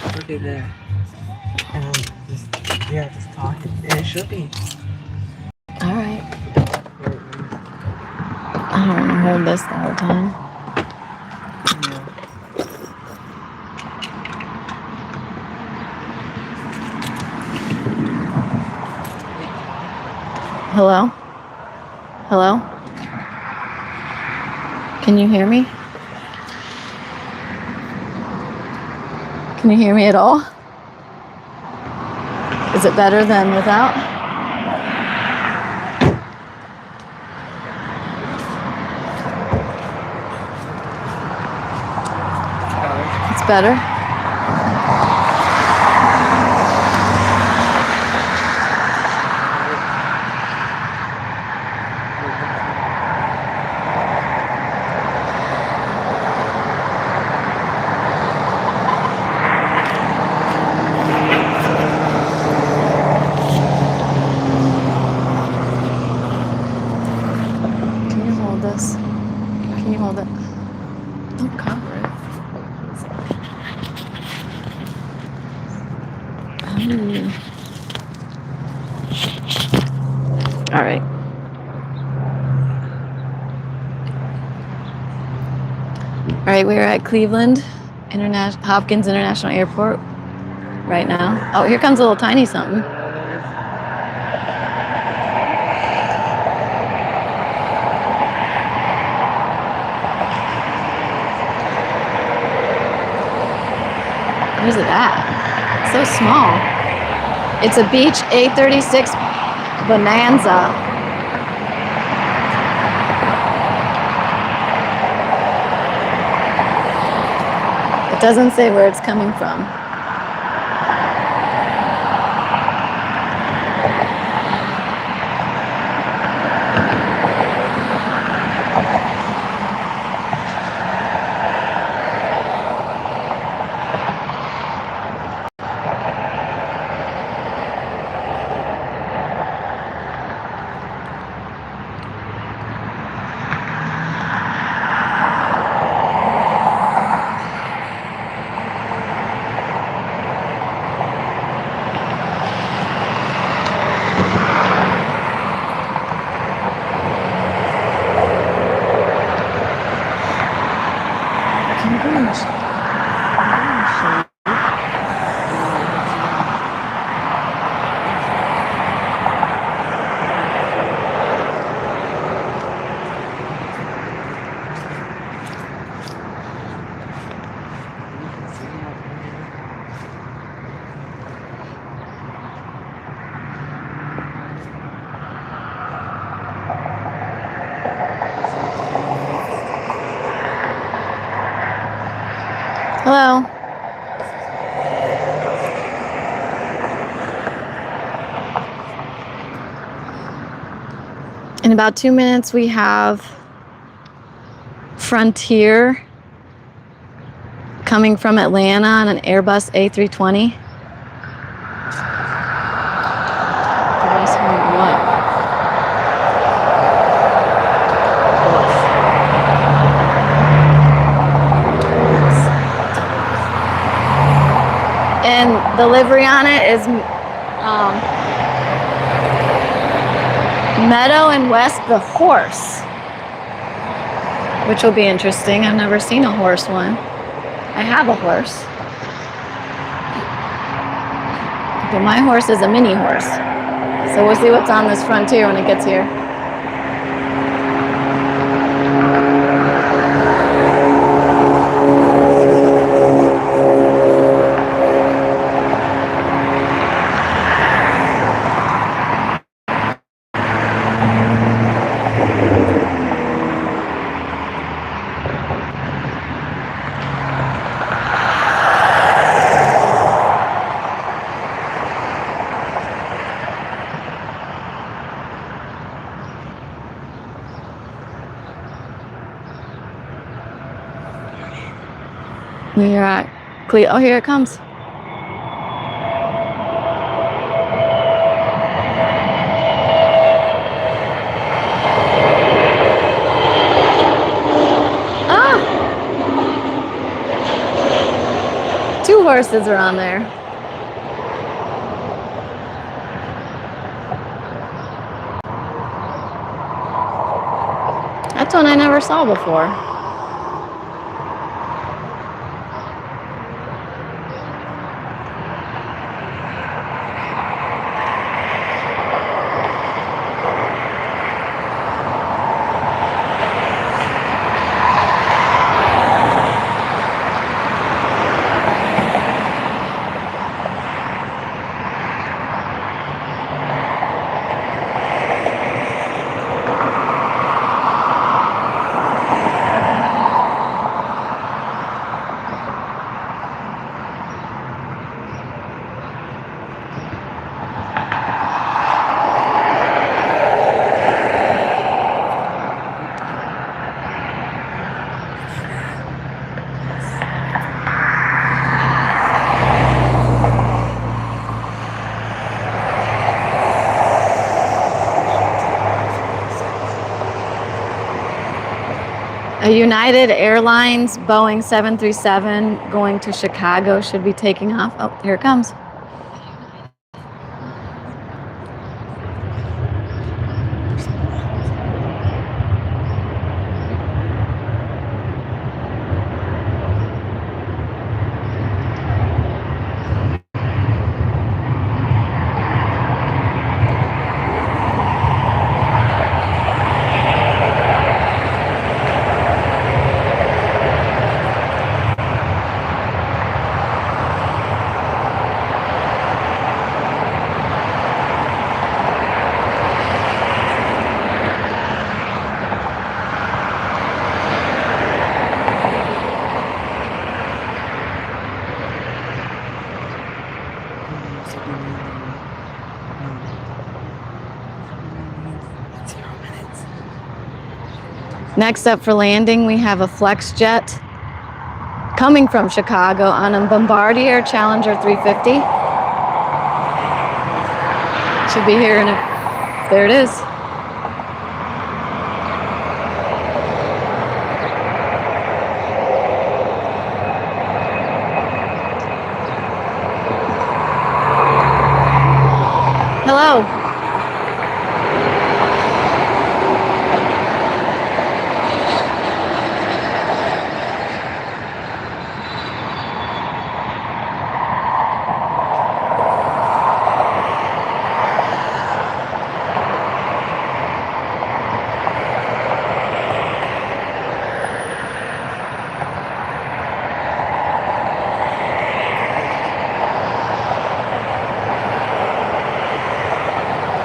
Okay, there. And just, yeah, just talking. And it should be. All right. I don't want to hold this the whole time. Yeah. Hello? Hello? Can you hear me? Can you hear me at all? Is it better than without? It's better. Can you hold this? Can you hold it? Don't cover it. All right. All right, we're at Cleveland Hopkins International Airport right now. Oh, here comes a little tiny something. Where's it at? It's so small. It's a Beech A36 Bonanza. It doesn't say where it's coming from. Hello. In about 2 minutes, we have Frontier coming from Atlanta on an Airbus A320. And the livery on it is Meadow and West the horse, which will be interesting. I've never seen a horse one. I have a horse, but my horse is a mini horse. So we'll see what's on this Frontier when it gets here. We're at oh, here it comes. 2 horses are on there. That's one I never saw before. A United Airlines Boeing 737 going to Chicago should be taking off. Oh, here it comes. Next up for landing, we have a flex jet coming from Chicago on a Bombardier Challenger 350. Should be here in a, there it is. Hello.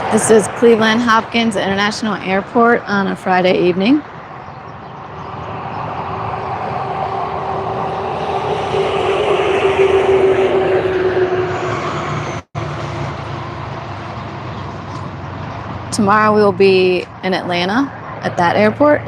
This is Cleveland Hopkins International Airport on a Friday evening. Tomorrow we will be in Atlanta at that airport.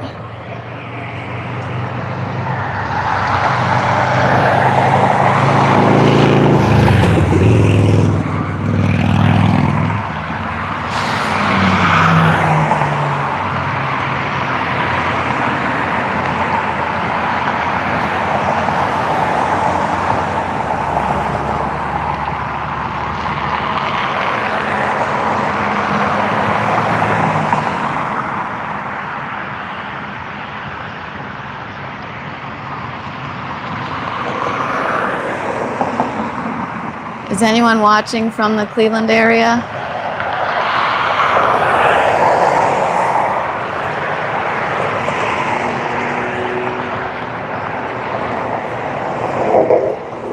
Is anyone watching from the Cleveland area?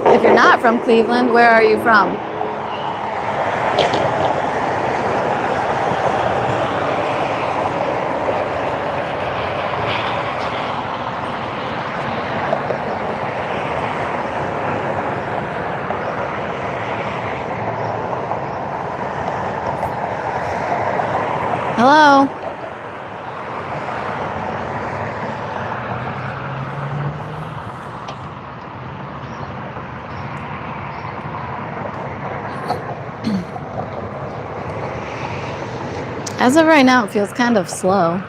If you're not from Cleveland, where are you from? Hello? As of right now, it feels kind of slow.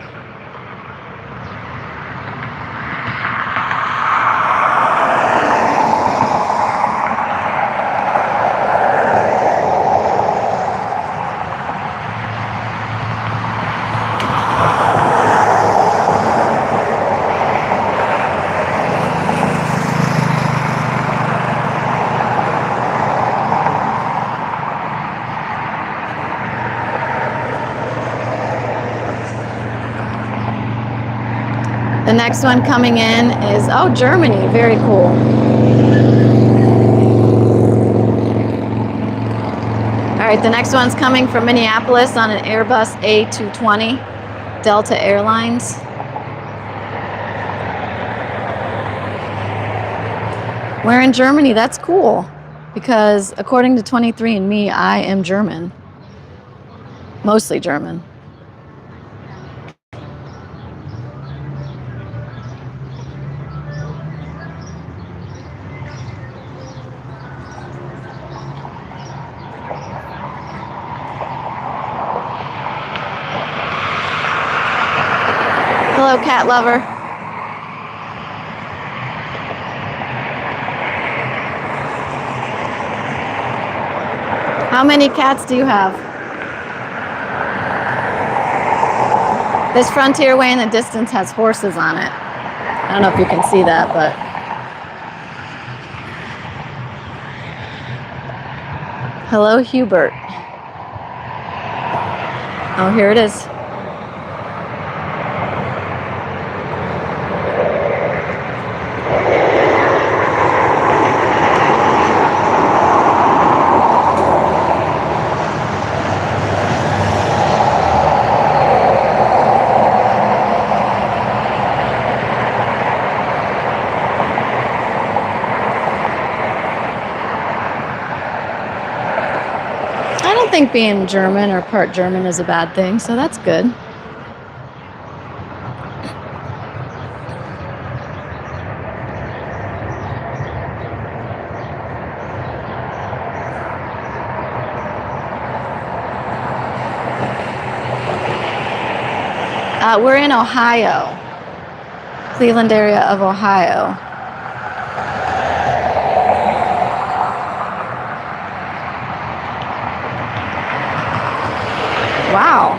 next one coming in is, oh, Germany. Very cool. All right, the next one's coming from Minneapolis on an Airbus A220, Delta Airlines. We're in Germany. That's cool because according to 23andMe, I am German. Mostly German. Hello, cat lover. How many cats do you have? This frontier way in the distance has horses on it. I don't know if you can see that, but. Hello, Hubert. Oh, here it is. I don't think being German or part German is a bad thing, so that's good. We're in Ohio, Cleveland area of Ohio. Wow.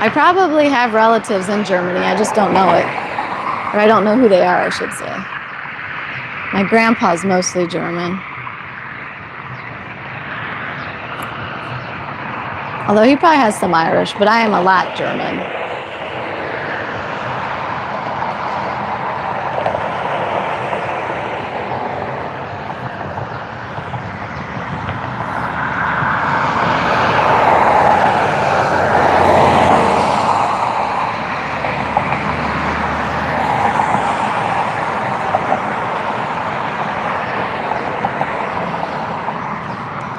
I probably have relatives in Germany. I just don't know it. Or I don't know who they are, I should say. My grandpa's mostly German. Although he probably has some Irish, but I am a lot German.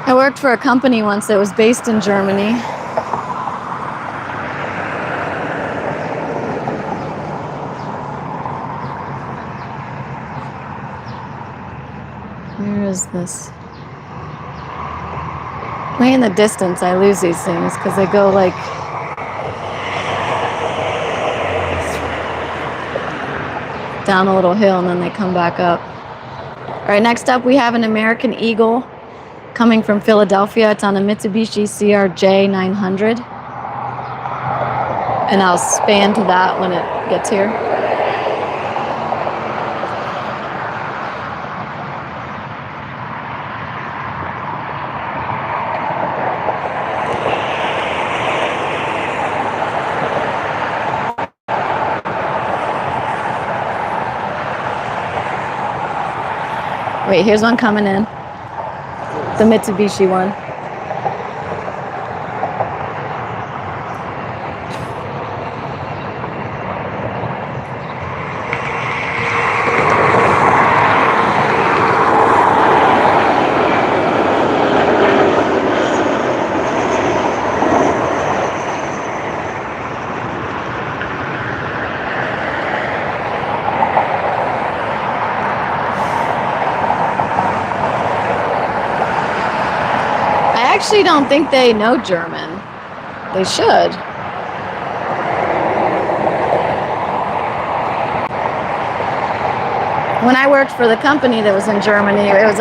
I worked for a company once that was based in Germany. Where is this? Way in the distance, I lose these things because they go like down a little hill and then they come back up. All right, next up we have an American Eagle coming from Philadelphia. It's on a Mitsubishi CRJ 900. And I'll span to that when it gets here. Wait, here's one coming in. The Mitsubishi one. I actually don't think they know German. They should. When I worked for the company that was in Germany, it was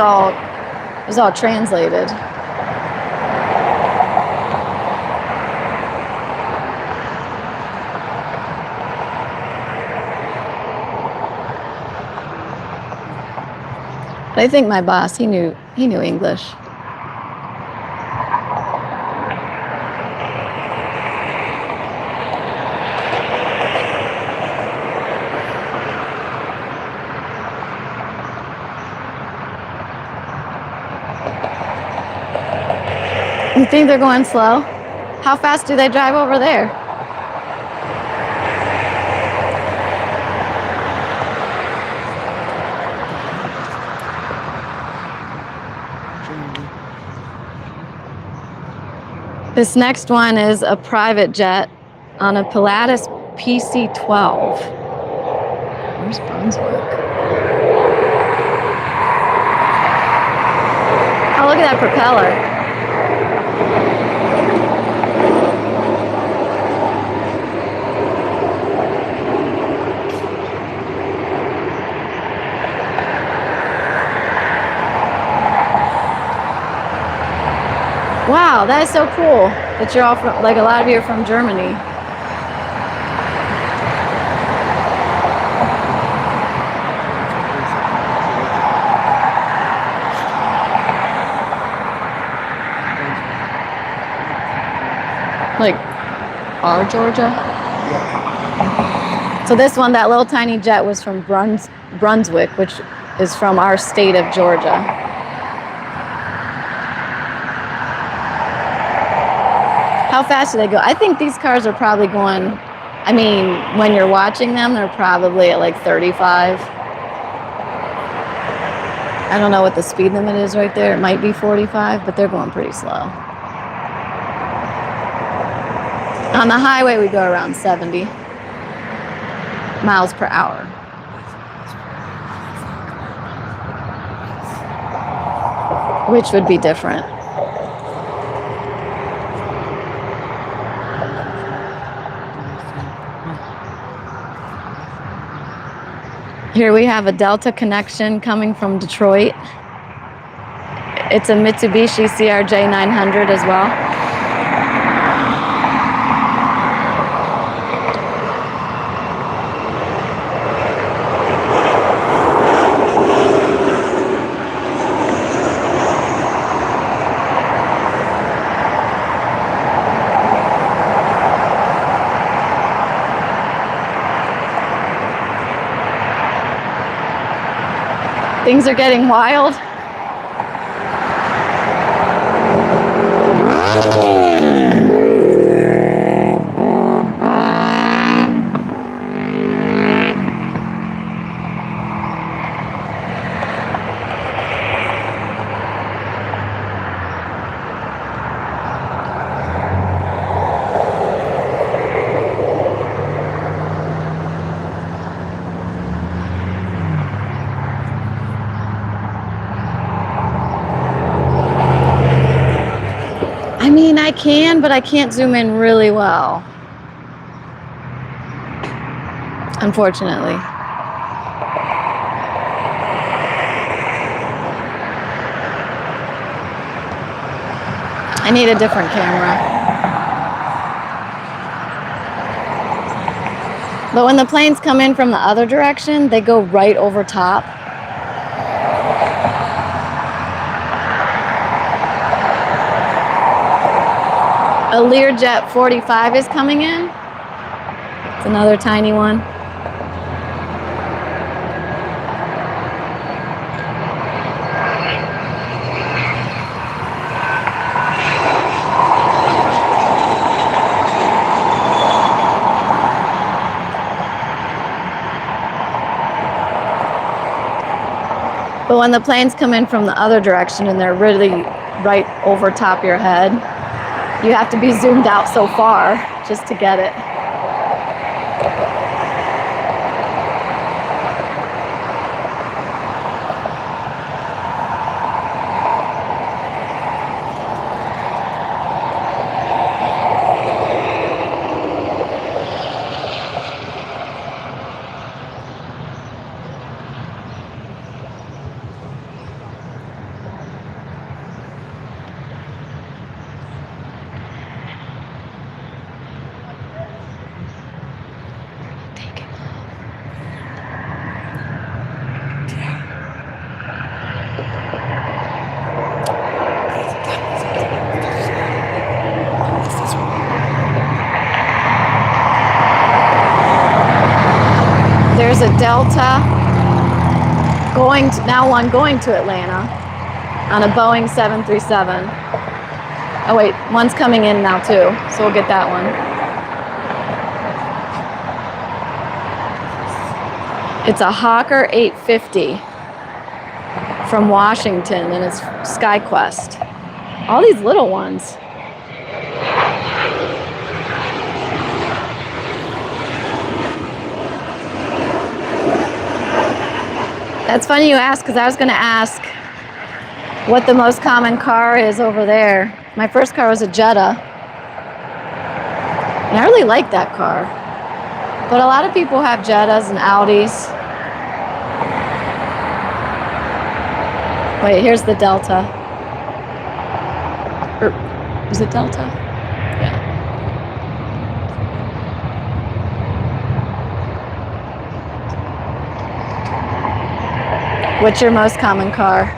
all translated. But I think my boss, he knew English. You think they're going slow? How fast do they drive over there? This next one is a private jet on a Pilatus PC-12. Where's Brunswick? Oh, look at that propeller. Wow, that is so cool that you're all from, like a lot of you are from Germany. Like our Georgia? So this one, that little tiny jet was from Brunswick, which is from our state of Georgia. How fast do they go? I think these cars are probably going, I mean, when you're watching them, they're probably at like 35. I don't know what the speed limit is right there. It might be 45, but they're going pretty slow. On the highway, we go around 70 miles per hour. Which would be different. Here we have a Delta connection coming from Detroit. It's a Mitsubishi CRJ 900 as well. Things are getting wild. I mean, I can, but I can't zoom in really well. Unfortunately. I need a different camera. But when the planes come in from the other direction, they go right over top. A Learjet 45 is coming in. It's another tiny one. But when the planes come in from the other direction and they're really right over top your head, you have to be zoomed out so far just to get it. There's a Delta going to Atlanta on a Boeing 737. Oh wait, one's coming in now too, so we'll get that one. It's a Hawker 850 from Washington, and it's SkyQuest. All these little ones. That's funny you ask, because I was going to ask what the most common car is over there. My first car was a Jetta, and I really like that car. But a lot of people have Jettas and Audis. Wait, here's the Delta. Or, is it Delta? Yeah. What's your most common car?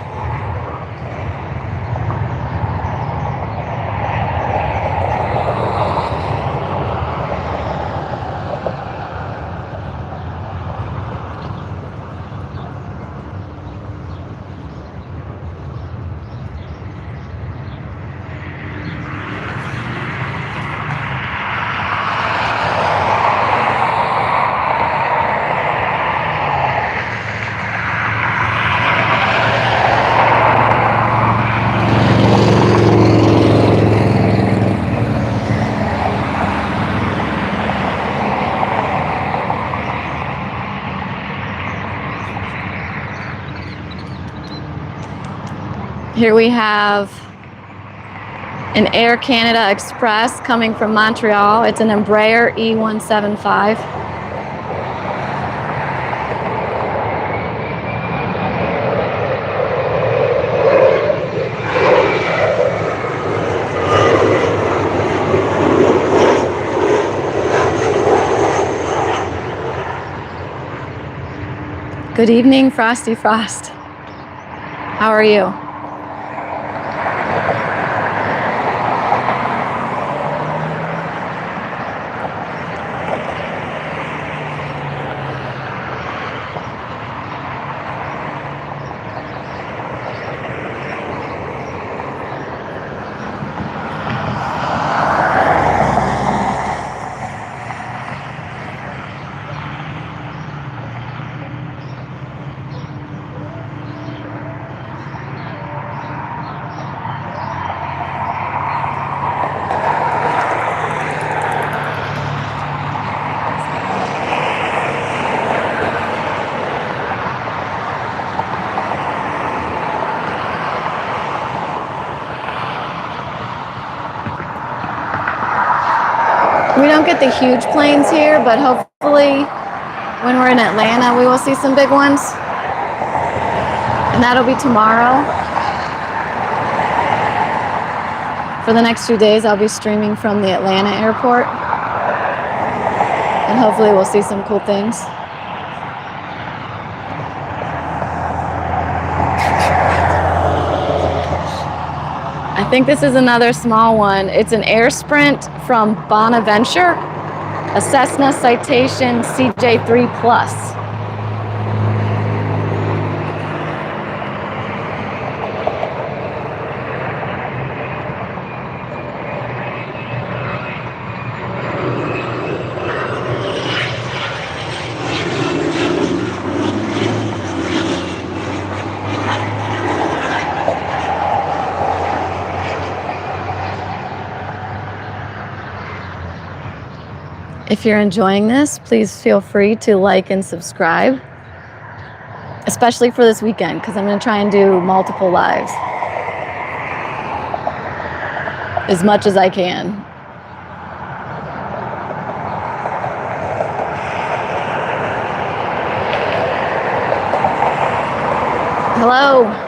Here we have an Air Canada Express coming from Montreal. It's an Embraer E175. Good evening, Frosty Frost. How are you? We don't get the huge planes here, but hopefully when we're in Atlanta, we will see some big ones. And that'll be tomorrow. For the next few days, I'll be streaming from the Atlanta airport. And hopefully we'll see some cool things. I think this is another small one. It's an Air Sprint from Bonaventure, a Cessna Citation CJ3 Plus. If you're enjoying this, please feel free to like and subscribe, especially for this weekend, because I'm going to try and do multiple lives as much as I can. Hello.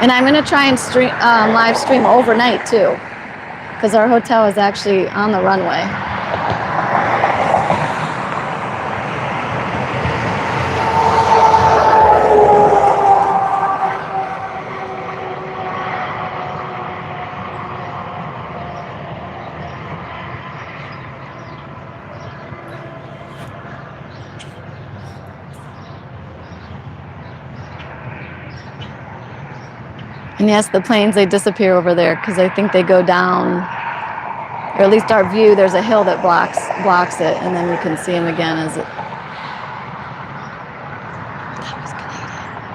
And I'm going to try and stream, live stream overnight too, because our hotel is actually on the runway. And yes, the planes, they disappear over there because I think they go down, or at least our view, there's a hill that blocks it, and then you can see them again as it. That was Canadian.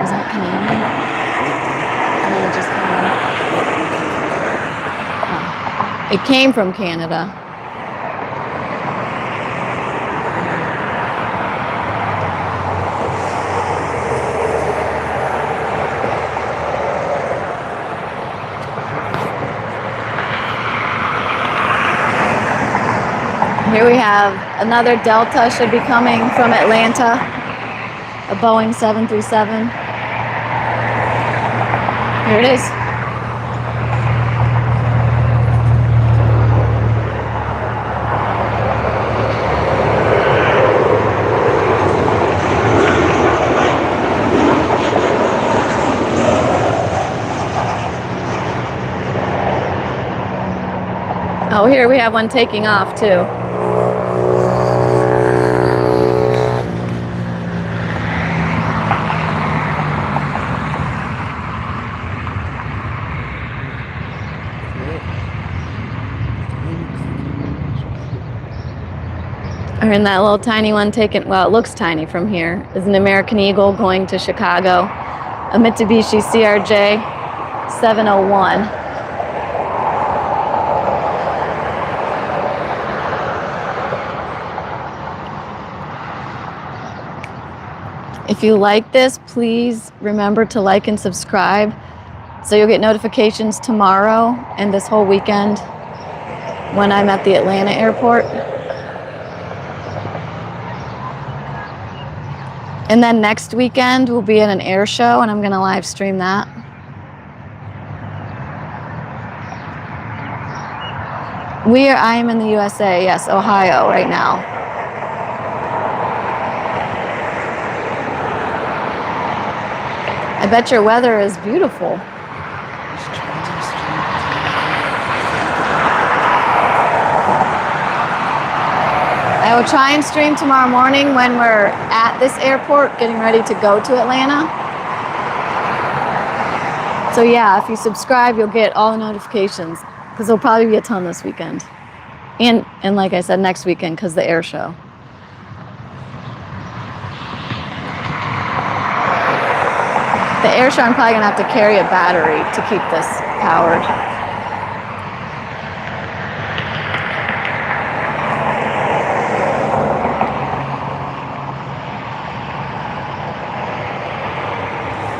Was that Canadian? And then it just came. Oh. It came from Canada. Here we have another Delta, should be coming from Atlanta, a Boeing 737. Here it is. Oh, here we have one taking off too. Or in that little tiny one taken, well, it looks tiny from here, is an American Eagle going to Chicago, a Mitsubishi CRJ 701. If you like this, please remember to like and subscribe so you'll get notifications tomorrow and this whole weekend when I'm at the Atlanta airport. And then next weekend we'll be at an air show and I'm going to live stream that. I am in the USA, yes, Ohio right now. I bet your weather is beautiful. I will try and stream tomorrow morning when we're at this airport getting ready to go to Atlanta. So yeah, if you subscribe, you'll get all the notifications because there'll probably be a ton this weekend. And like I said, next weekend because the air show. The air show, I'm probably going to have to carry a battery to keep this powered.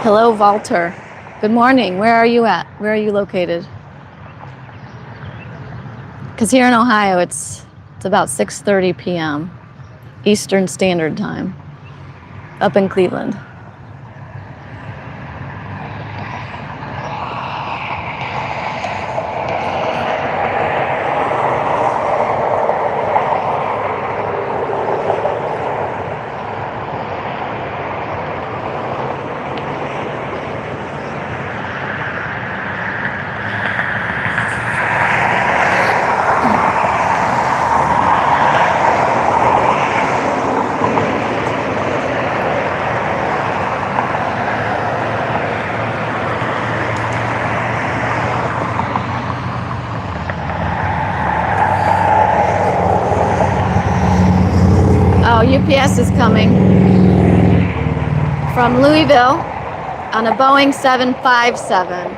Hello, Walter. Good morning. Where are you at? Where are you located? Because here in Ohio, it's about 6:30 p.m. Eastern Standard Time up in Cleveland. Oh, UPS is coming from Louisville on a Boeing 757.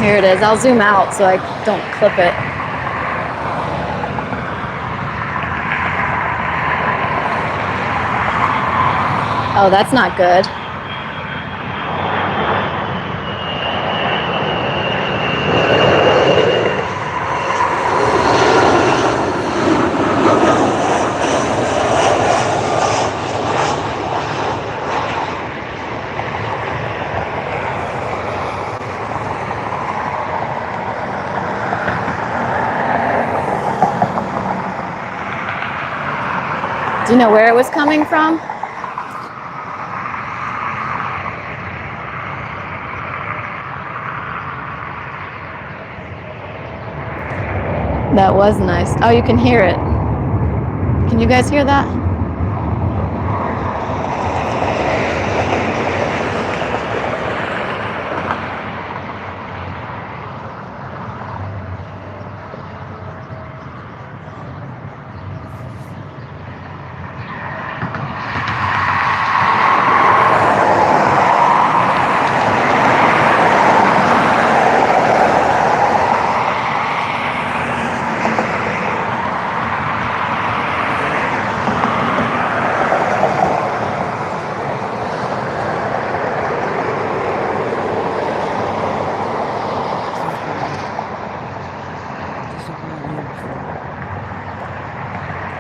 Here it is. I'll zoom out so I don't clip it. Oh, that's not good. Do you know where it was coming from? That was nice. Oh, you can hear it. Can you guys hear that?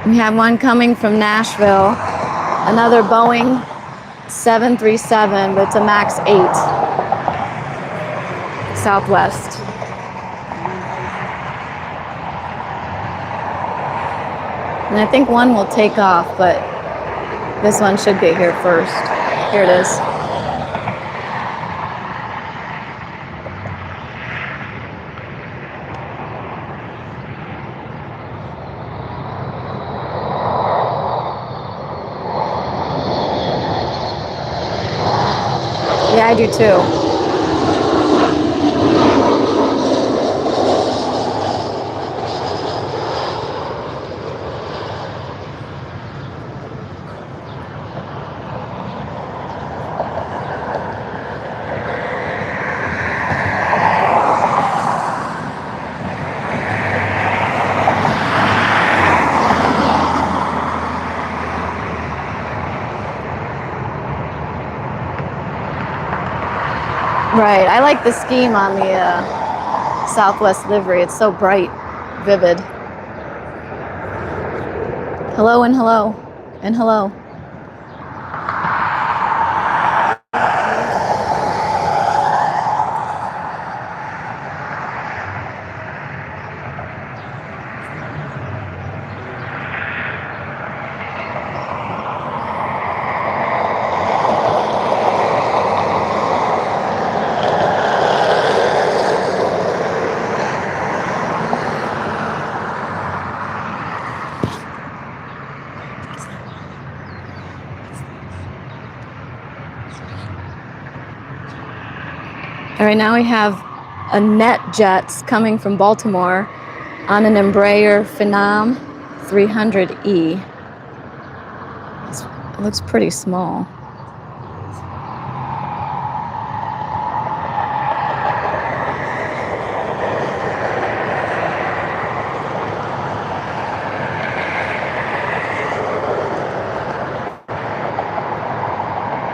We have one coming from Nashville, another Boeing 737, but it's a MAX 8, Southwest. And I think one will take off, but this one should get here first. Here it is. Yeah, I do too. Right, I like the scheme on the Southwest livery. It's so bright, vivid. Hello and hello and hello. All right, now we have a NetJets coming from Baltimore on an Embraer Phenom 300E. It looks pretty small.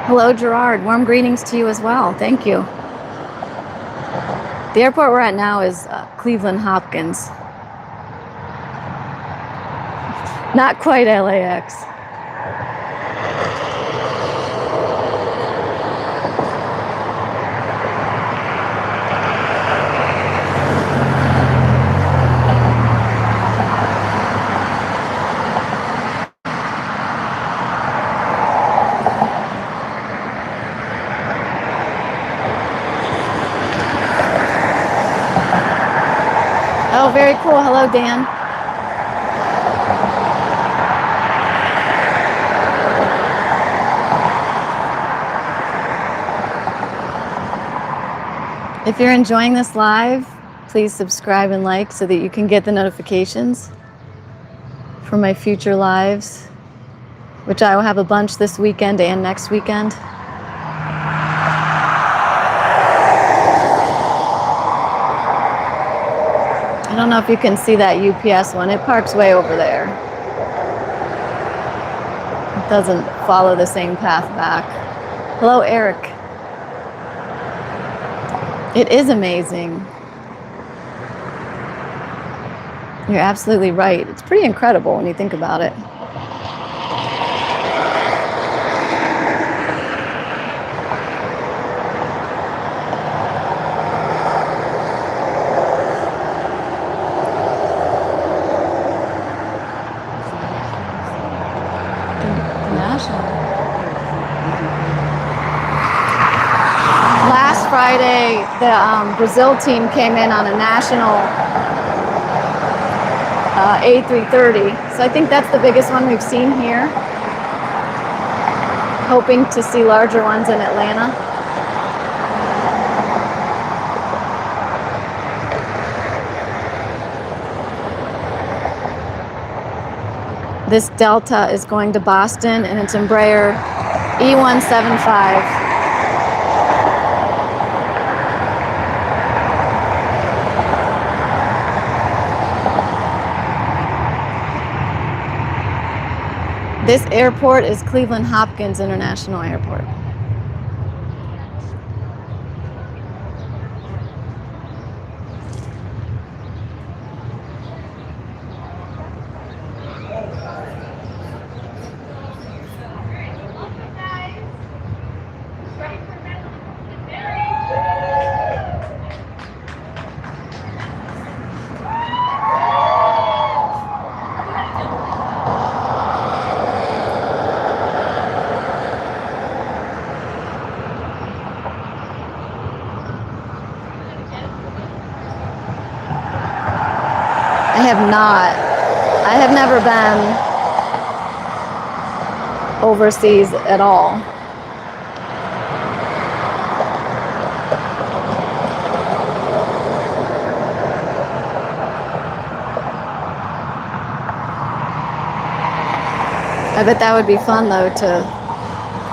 Hello, Gerard. Warm greetings to you as well. Thank you. The airport we're at now is Cleveland Hopkins. Not quite LAX. Oh, very cool. Hello, Dan. If you're enjoying this live, please subscribe and like so that you can get the notifications for my future lives, which I will have a bunch this weekend and next weekend. I don't know if you can see that UPS one. It parks way over there. It doesn't follow the same path back. Hello, Eric. It is amazing. You're absolutely right. It's pretty incredible when you think about it. Last Friday, the Brazil team came in on a national A330. So I think that's the biggest one we've seen here. Hoping to see larger ones in Atlanta. This Delta is going to Boston, and it's Embraer E175. This airport is Cleveland Hopkins International Airport. have not. I have never been overseas at all. I bet that would be fun though to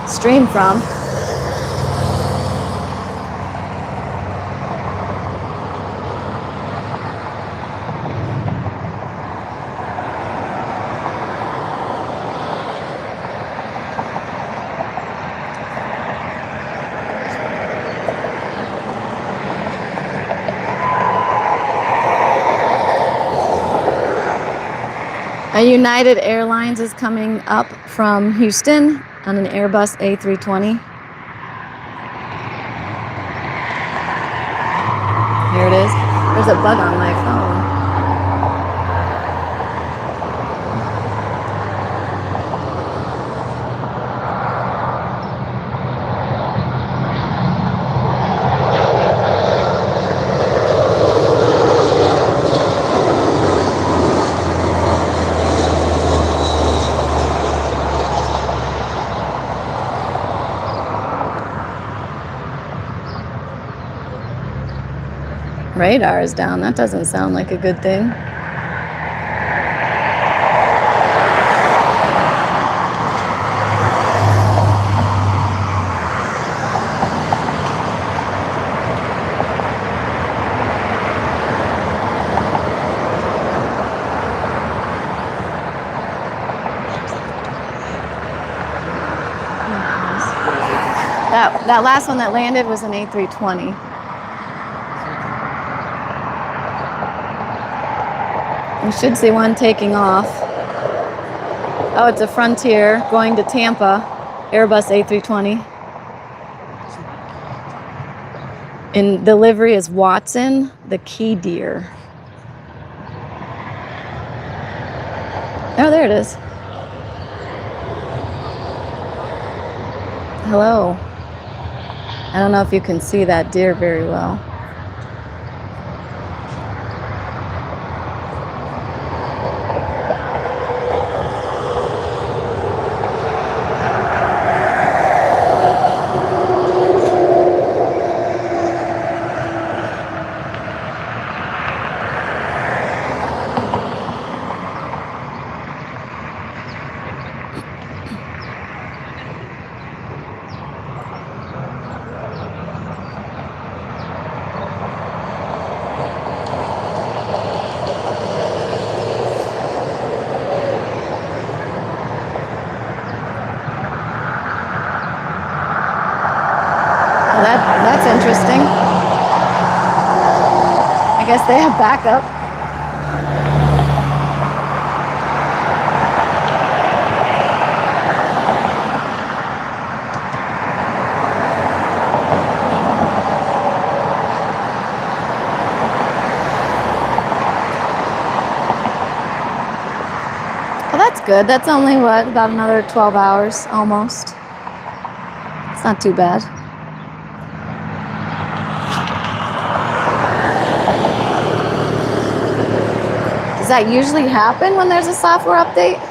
stream from. United Airlines is coming up from Houston on an Airbus A320. Here it is. There's a bug on my phone. Radar is down. That doesn't sound like a good thing. That last one that landed was an A320. You should see one taking off. Oh, it's a Frontier going to Tampa, Airbus A320. And the livery is Watson, the key deer. Oh, there it is. Hello. I don't know if you can see that deer very well. That's interesting. I guess they have backup. Well, that's good. That's only, what, about another 12 hours almost. It's not too bad. Does that usually happen when there's a software update?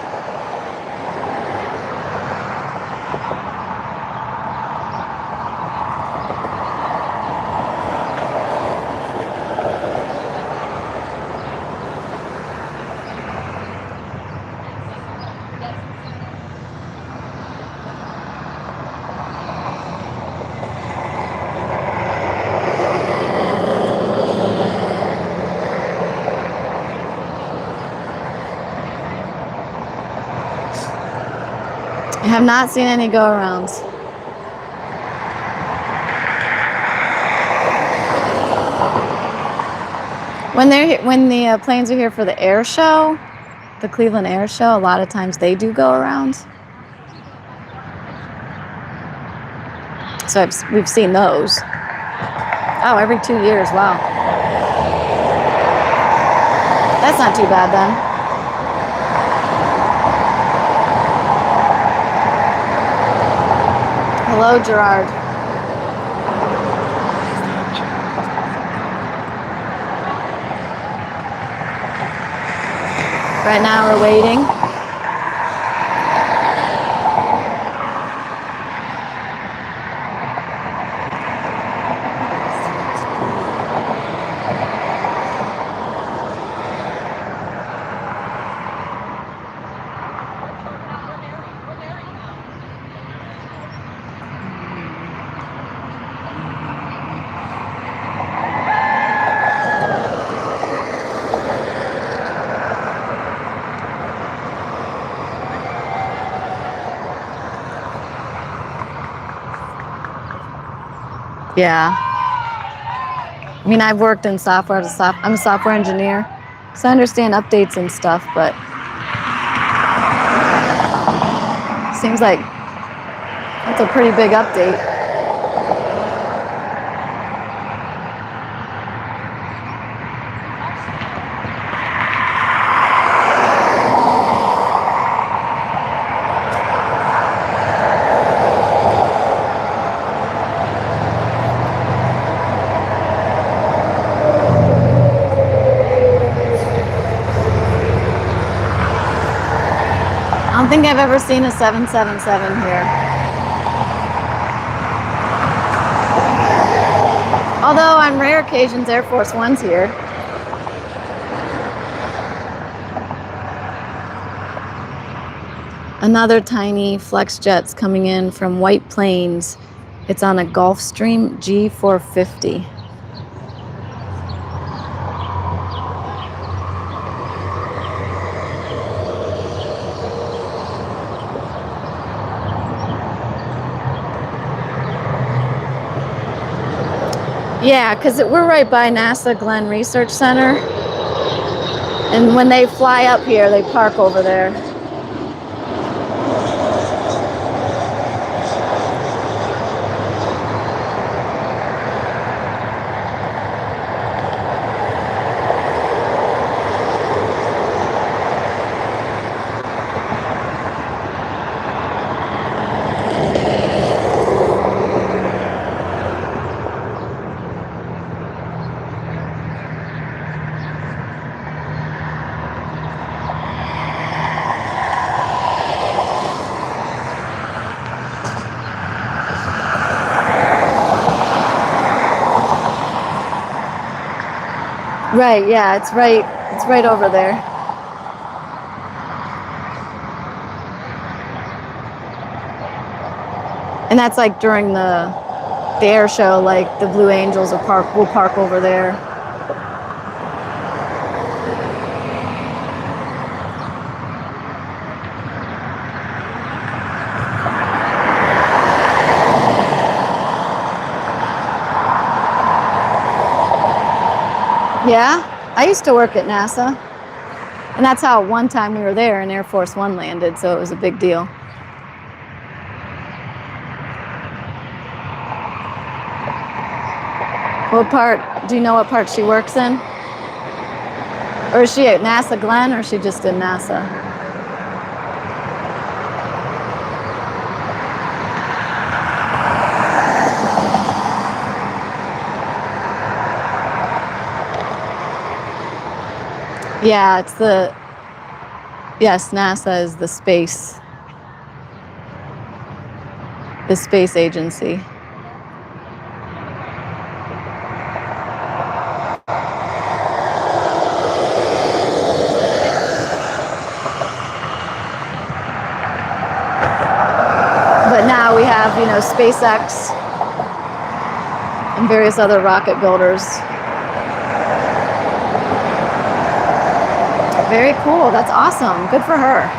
I have not seen any go-arounds. When the planes are here for the air show, the Cleveland Air Show, a lot of times they do go-arounds. So we've seen those. Oh, every 2 years, wow. That's not too bad then. Hello, Gerard. Right now we're waiting. Yeah. I mean, I've worked in software I'm a software engineer, so I understand updates and stuff, but seems like that's a pretty big update. I don't think I've ever seen a 777 here. Although on rare occasions, Air Force One's here. Another tiny flex jet's coming in from White Plains. It's on a Gulfstream G450. Yeah, because we're right by NASA Glenn Research Center. And when they fly up here, they park over there. Right, yeah, it's right over there. And that's like during the air show, like the Blue Angels will park over there. Yeah, I used to work at NASA. And that's how one time we were there and Air Force One landed, so it was a big deal. What part, do you know what part she works in? Or is she at NASA Glenn, or is she just in NASA? Yeah, yes, NASA is the space agency. But now we have, SpaceX and various other rocket builders. Very cool. That's awesome. Good for her.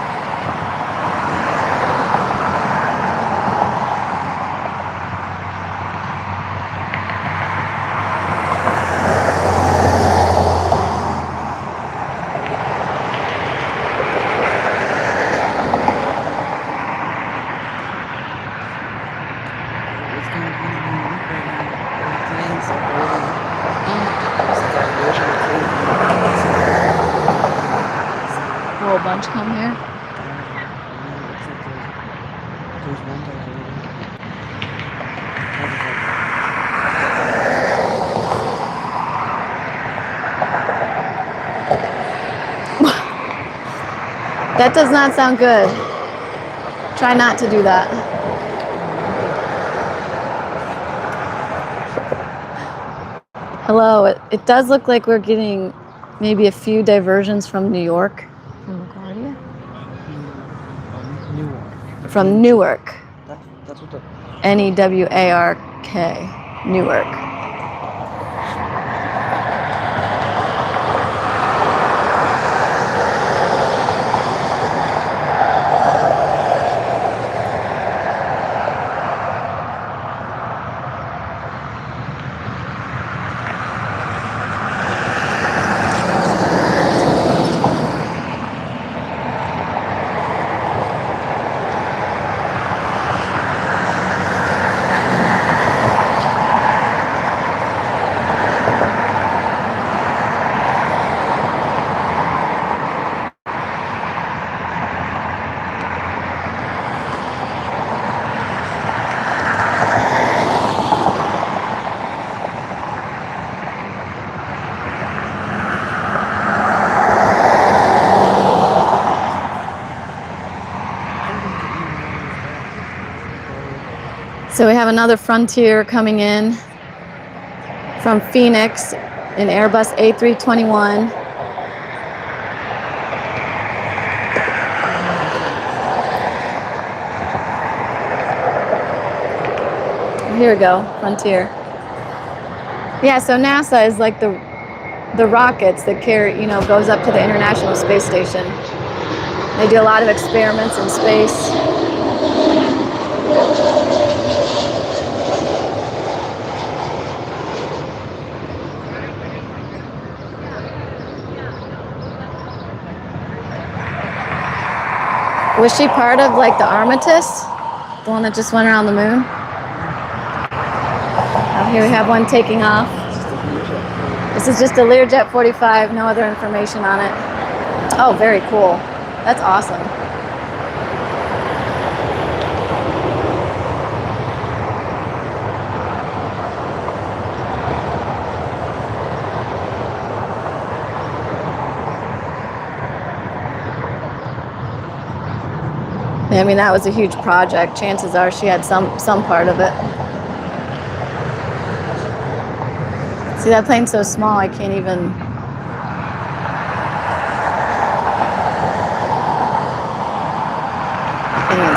Whole bunch come here. There's one That does not sound good. Try not to do that. Hello, it does look like we're getting maybe a few diversions from New York. From LaGuardia? Newark. From Newark. That's what the... Newark. Newark. So we have another Frontier coming in from Phoenix, an Airbus A321. Here we go, Frontier. Yeah, so NASA is like the rockets that carry, goes up to the International Space Station. They do a lot of experiments in space. Was she part of like the Armistice? The one that just went around the moon? Oh, here we have one taking off. This is just a Learjet 45, no other information on it. Oh, very cool. That's awesome. I mean, that was a huge project. Chances are she had some part of it. See, that plane's so small, I can't even...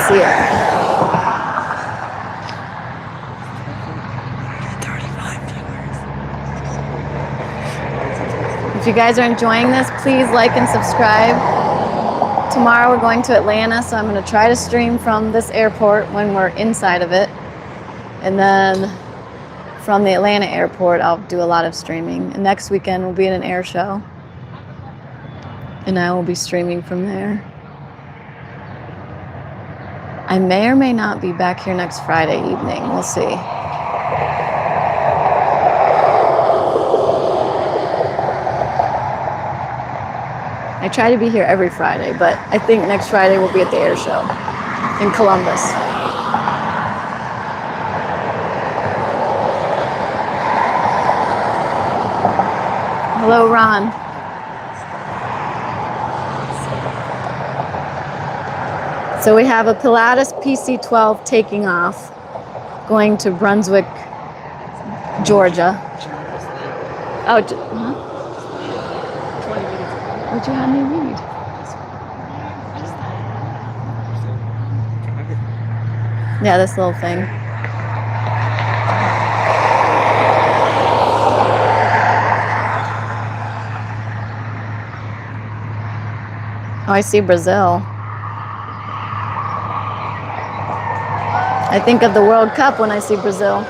see it. 35 viewers. If you guys are enjoying this, please like and subscribe. Tomorrow we're going to Atlanta, so I'm going to try to stream from this airport when we're inside of it. And then from the Atlanta airport, I'll do a lot of streaming. And next weekend we'll be in an air show. And I will be streaming from there. I may or may not be back here next Friday evening. We'll see. I try to be here every Friday, but I think next Friday we'll be at the air show in Columbus. Hello, Ron. So we have a Pilatus PC-12 taking off, going to Brunswick, Georgia. Oh, huh? What'd you have me read? Yeah, this little thing. Oh, I see Brazil. I think of the World Cup when I see Brazil.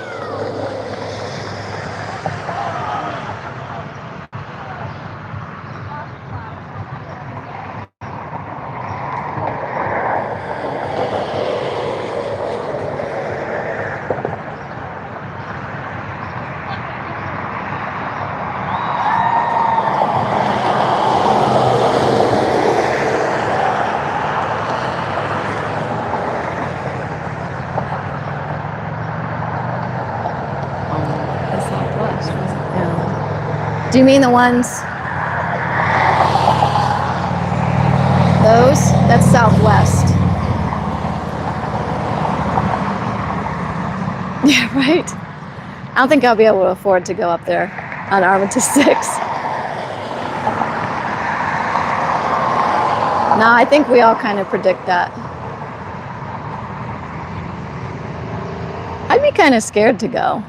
Do you mean the ones? Those? That's southwest. Yeah, right. I don't think I'll be able to afford to go up there on Armitage 6. No, I think we all kind of predict that. I'd be kind of scared to go.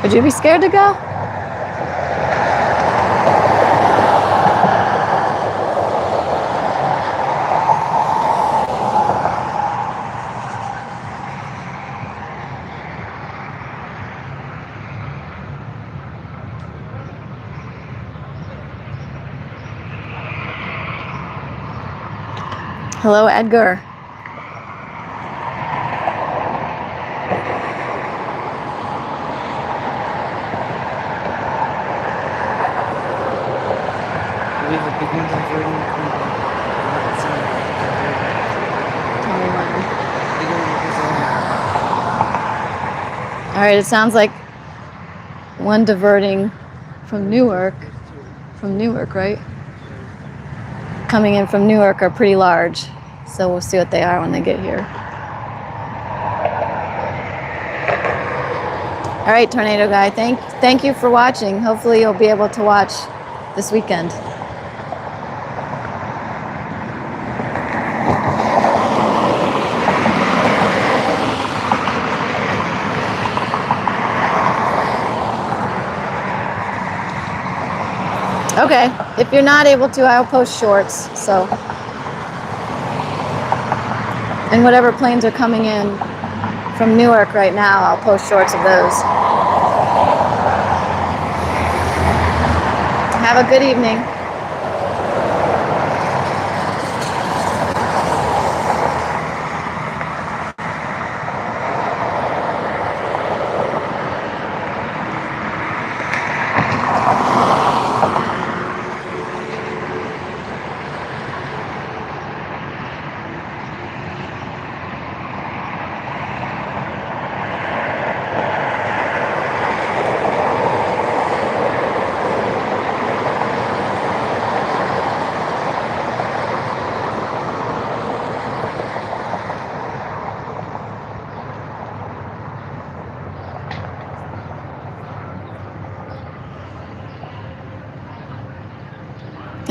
Would you be scared to go? Hello, Edgar. We have a big one diverting from All right, it sounds like one diverting from Newark, right? Coming in from Newark are pretty large, so we'll see what they are when they get here. All right, Tornado Guy, thank you for watching. Hopefully you'll be able to watch this weekend. Okay, if you're not able to, I'll post shorts, so. And whatever planes are coming in from Newark right now, I'll post shorts of those. Have a good evening.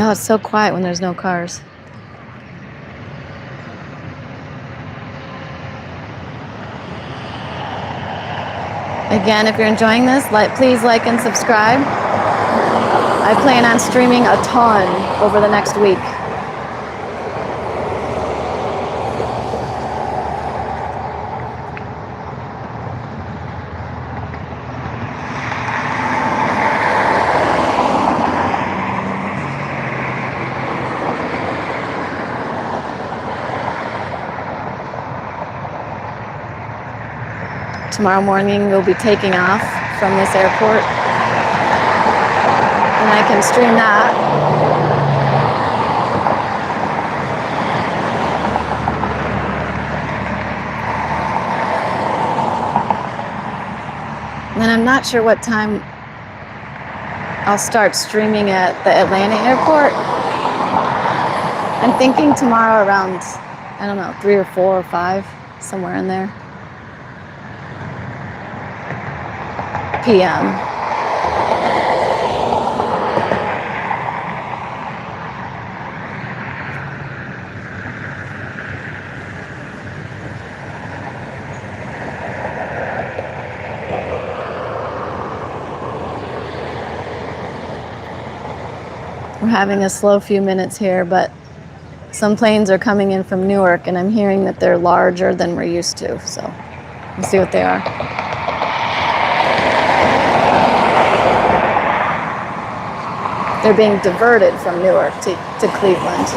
Oh, it's so quiet when there's no cars. Again, if you're enjoying this, please like and subscribe. I plan on streaming a ton over the next week. Tomorrow morning we'll be taking off from this airport, and I can stream that. And then I'm not sure what time I'll start streaming at the Atlanta airport. I'm thinking tomorrow around, I don't know, 3 or 4 or 5, somewhere in there. PM. We're having a slow few minutes here, but some planes are coming in from Newark, and I'm hearing that they're larger than we're used to, so we'll see what they are. They're being diverted from Newark to Cleveland.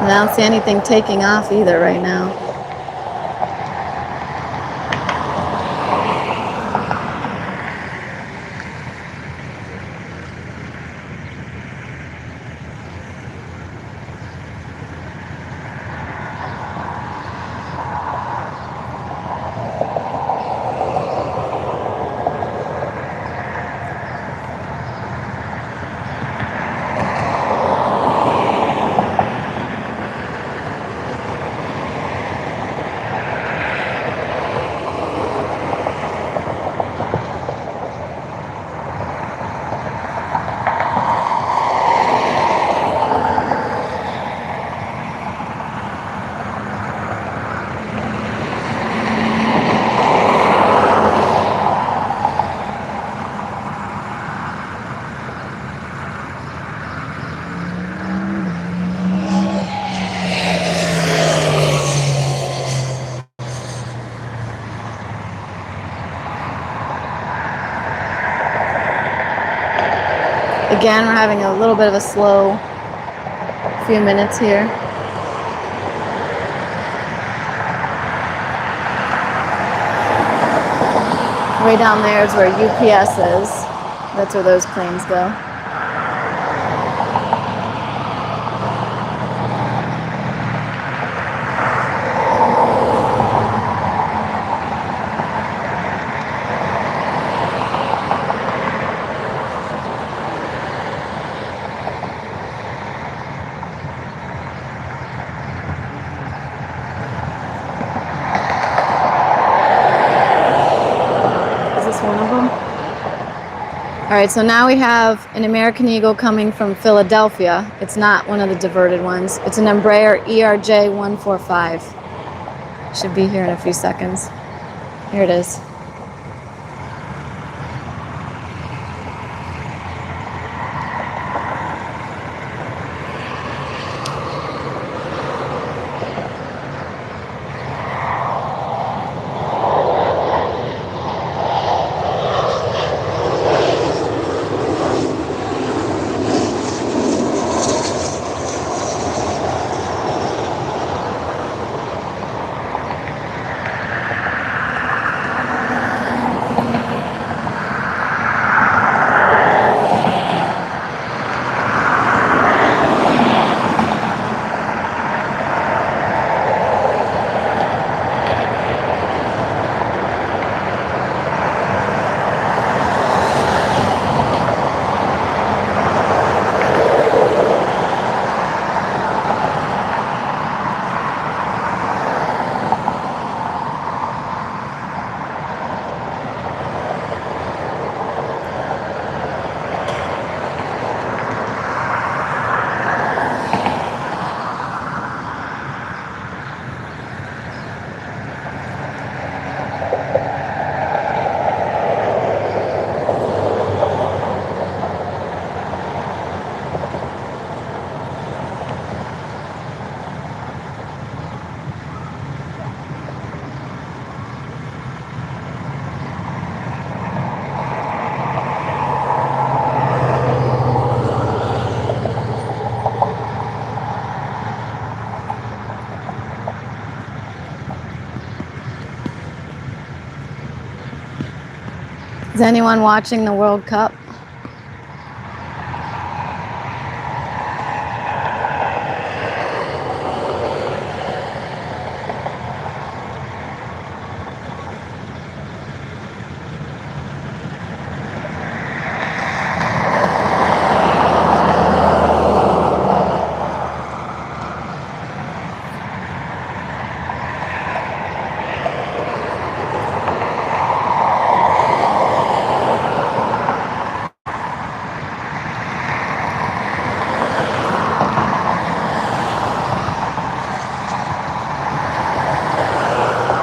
And I don't see anything taking off either right now. Again, we're having a little bit of a slow few minutes here. Way down there is where UPS is. That's where those planes go. One of them. All right, so now we have an American Eagle coming from Philadelphia. It's not one of the diverted ones. It's an Embraer ERJ 145. Should be here in a few seconds. Here it is. Is anyone watching the World Cup?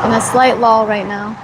In a slight lull right now.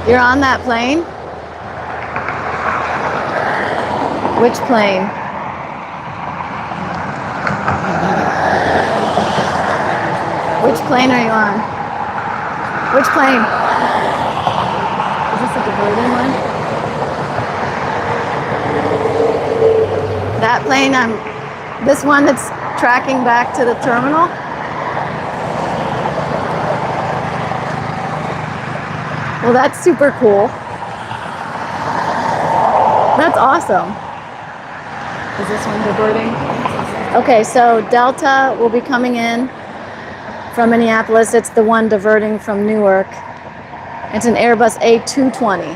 You're on that plane? Which plane? Which plane are you on? Which plane? Is this a diverted one? That plane, this one that's tracking back to the terminal. Well, that's super cool. That's awesome. Is this one diverting? Okay, so Delta will be coming in from Minneapolis. It's the one diverting from Newark. It's an Airbus A220.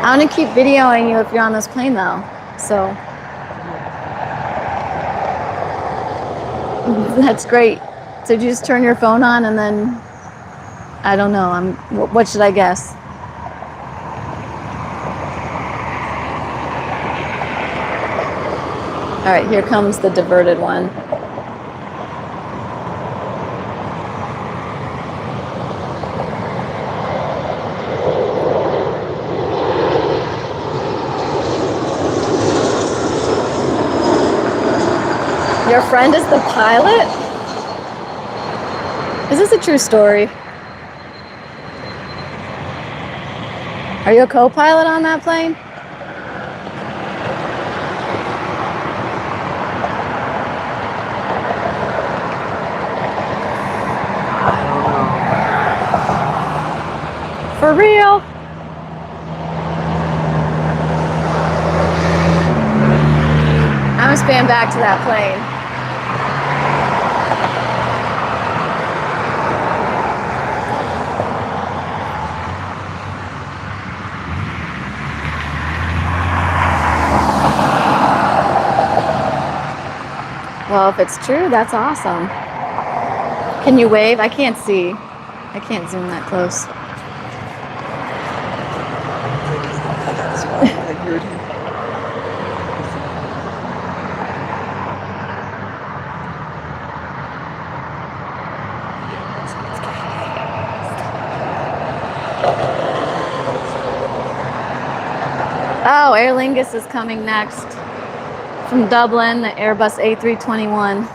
I'm gonna keep videoing you if you're on this plane though. So that's great. So you just turn your phone on and then, I don't know, what should I guess? All right, here comes the diverted one. Your friend is the pilot? Is this a true story? Are you a co-pilot on that plane? For real? I'm gonna span back to that plane. Well, if it's true, that's awesome. Can you wave? I can't see. I can't zoom that close. Oh, Aer Lingus is coming next from Dublin, the Airbus A321.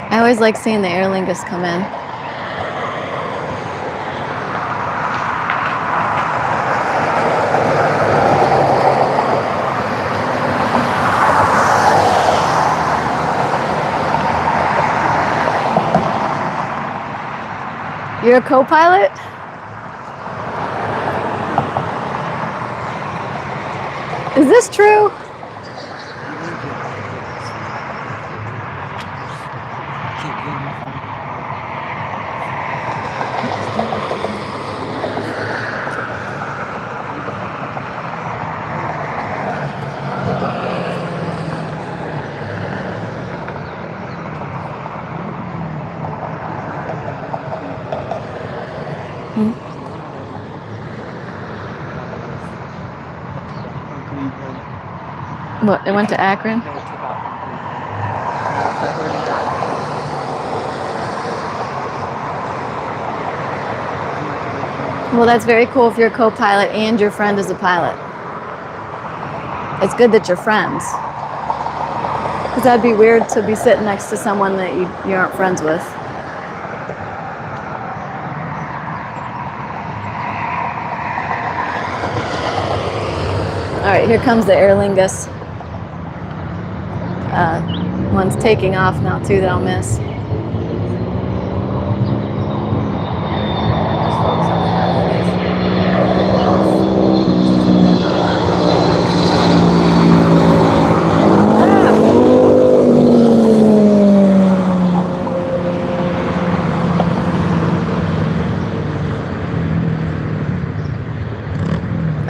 I always like seeing the Aer Lingus come in. You're a co-pilot? Is this true? What, they went to Akron? Well, that's very cool if you're a co-pilot and your friend is a pilot. It's good that you're friends. Because that'd be weird to be sitting next to someone that you aren't friends with. All right, here comes the Aer Lingus. One's taking off now too that I'll miss.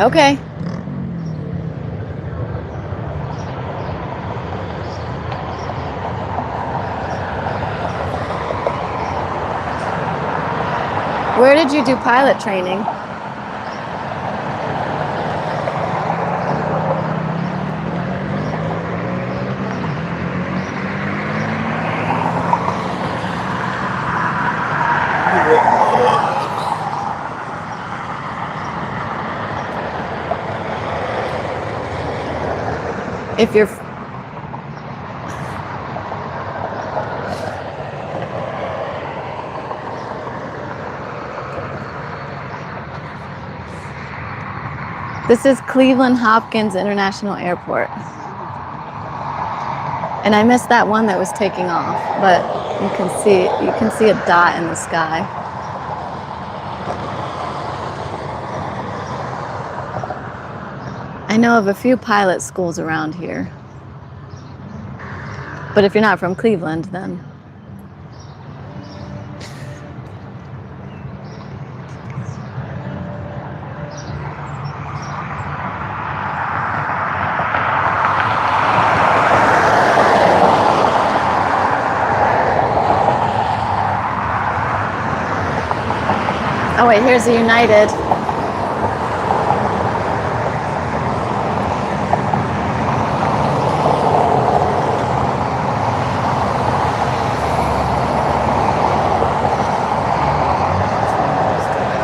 Okay. Where did you do pilot training? If you're This is Cleveland Hopkins International Airport. And I missed that one that was taking off, but you can see a dot in the sky. I know of a few pilot schools around here. But if you're not from Cleveland, then oh wait, here's a United.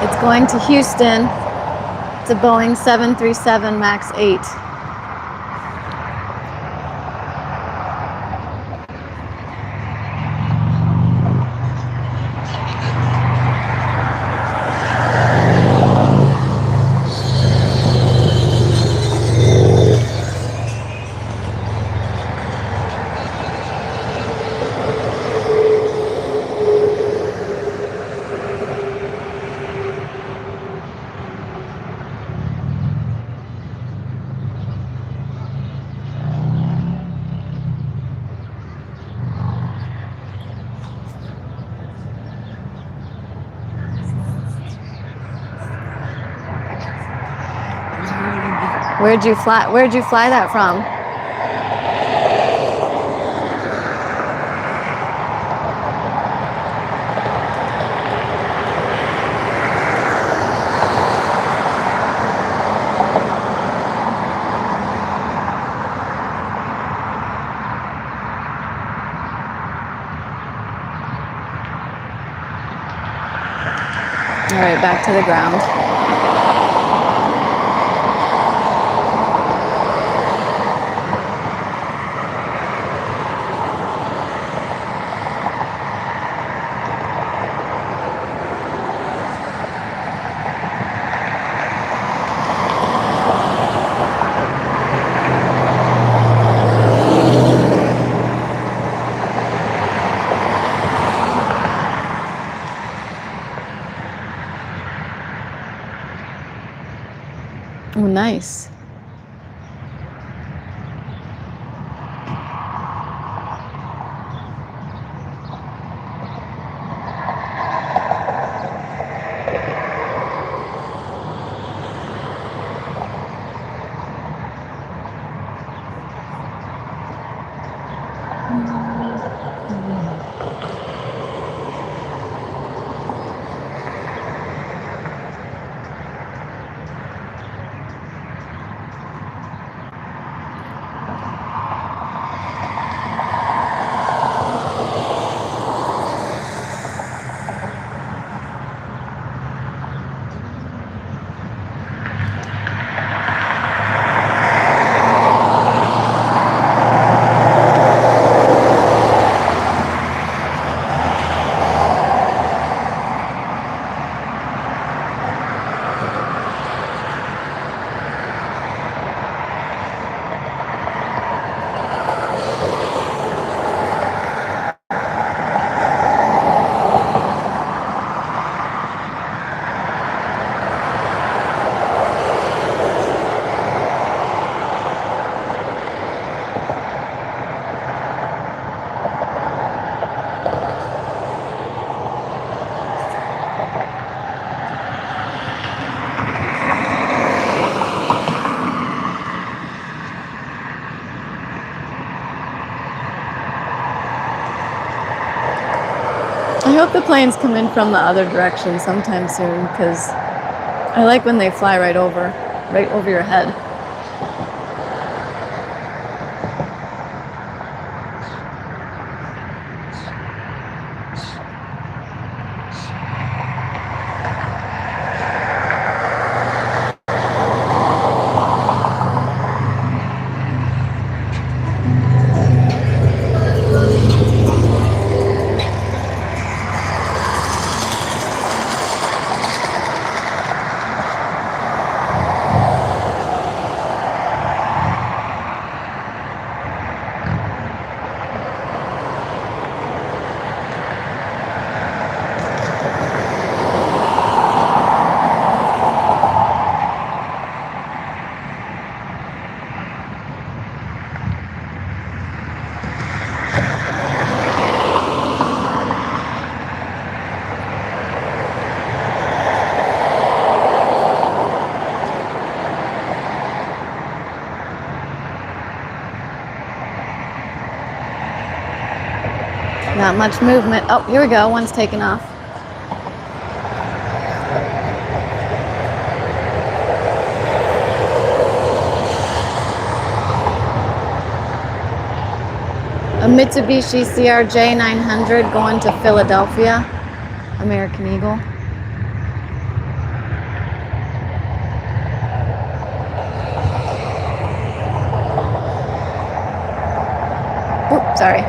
It's going to Houston. It's a Boeing 737 MAX 8. Where'd you fly that from? All right, back to the ground. Oh, nice. I hope the planes come in from the other direction sometime soon, because I like when they fly right over your head. Not much movement. Oh, here we go. One's taken off. A Mitsubishi CRJ 900 going to Philadelphia. American Eagle. Oops, sorry.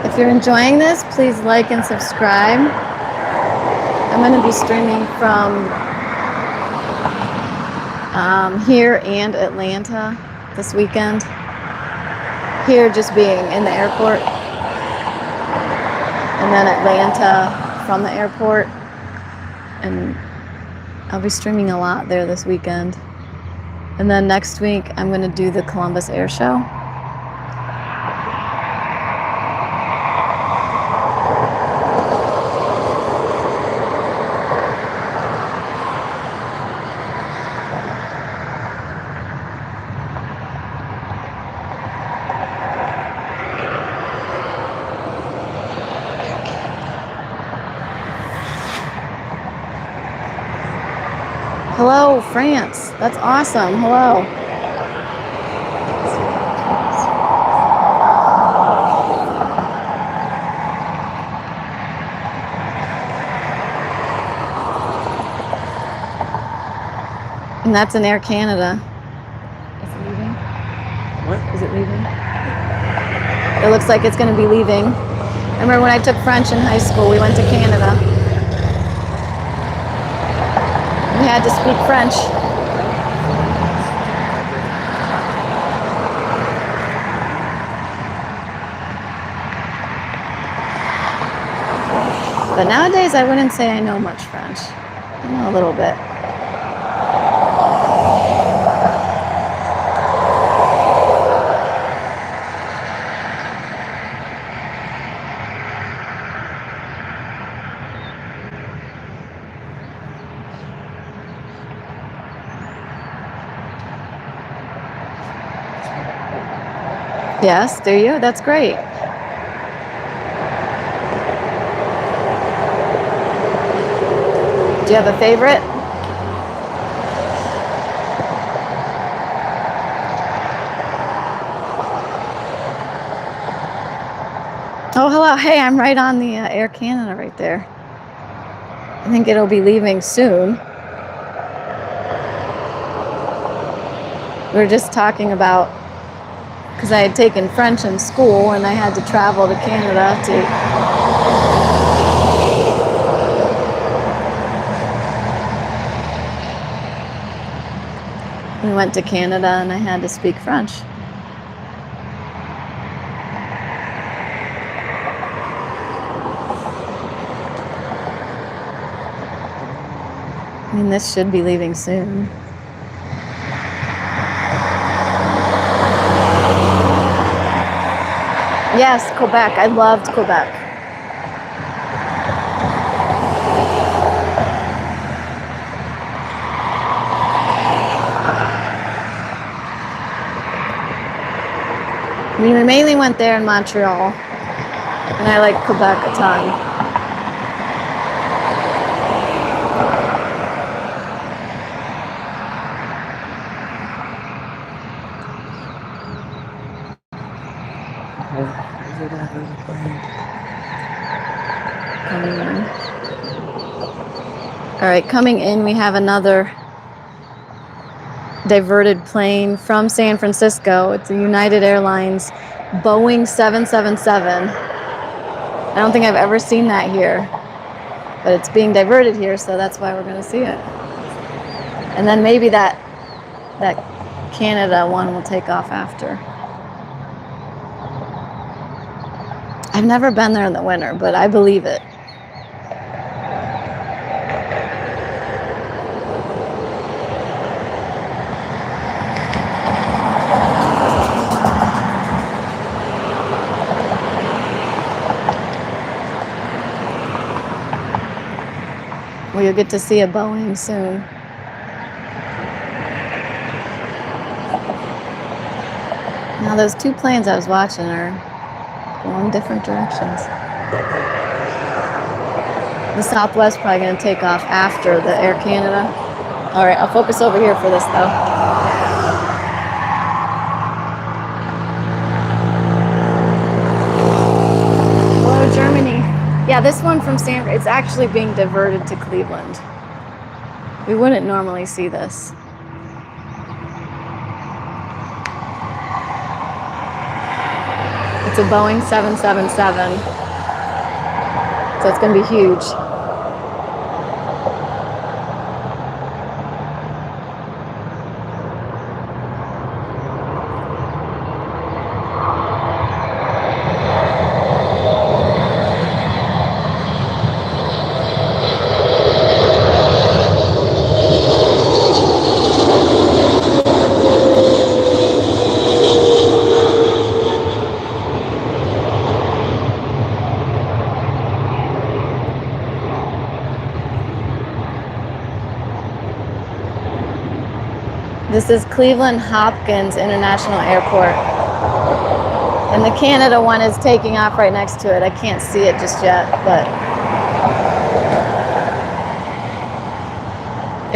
If you're enjoying this, please like and subscribe. I'm going to be streaming from here and Atlanta this weekend. Here just being in the airport, and then Atlanta from the airport. And I'll be streaming a lot there this weekend. And then next week, I'm going to do the Columbus Air Show. Hello, France. That's awesome. Hello. And that's in Air Canada. Is it leaving? What? Is it leaving? It looks like it's going to be leaving. I remember when I took French in high school, we went to Canada. We had to speak French. But nowadays, I wouldn't say I know much French. I know a little bit. Yes, do you? That's great. Do you have a favorite? Oh, hello. Hey, I'm right on the Air Canada right there. I think it'll be leaving soon. We were just talking about, because I had taken French in school and I had to travel to Canada we went to Canada and I had to speak French. I mean, this should be leaving soon. Yes, Quebec. I loved Quebec. I mean, we mainly went there in Montreal, and I like Quebec a ton. Coming in. All right, coming in, we have another diverted plane from San Francisco. It's a United Airlines Boeing 777. I don't think I've ever seen that here, but it's being diverted here, so that's why we're going to see it. And then maybe that Canada one will take off after. I've never been there in the winter, but I believe it. Well, you'll get to see a Boeing soon. Now those two planes I was watching are going different directions. The Southwest probably going to take off after the Air Canada. All right, I'll focus over here for this though. Hello, Germany. Yeah, this one from Stanford, it's actually being diverted to Cleveland. We wouldn't normally see this. It's a Boeing 777. So it's going to be huge. This is Cleveland Hopkins International Airport. And the Canada one is taking off right next to it. I can't see it just yet, but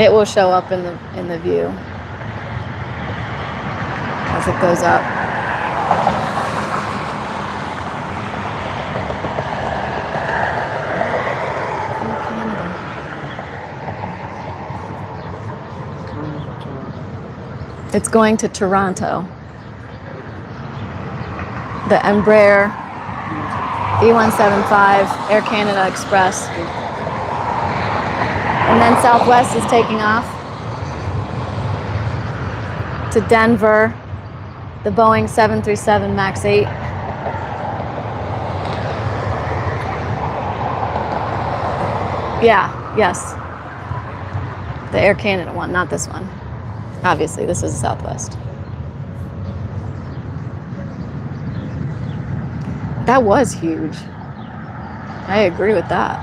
it will show up in the view as it goes up. It's going to Toronto. The Embraer E175 Air Canada Express. And then Southwest is taking off to Denver, the Boeing 737 MAX 8. Yeah, yes. The Air Canada one, not this one. Obviously, this is the Southwest. That was huge. I agree with that.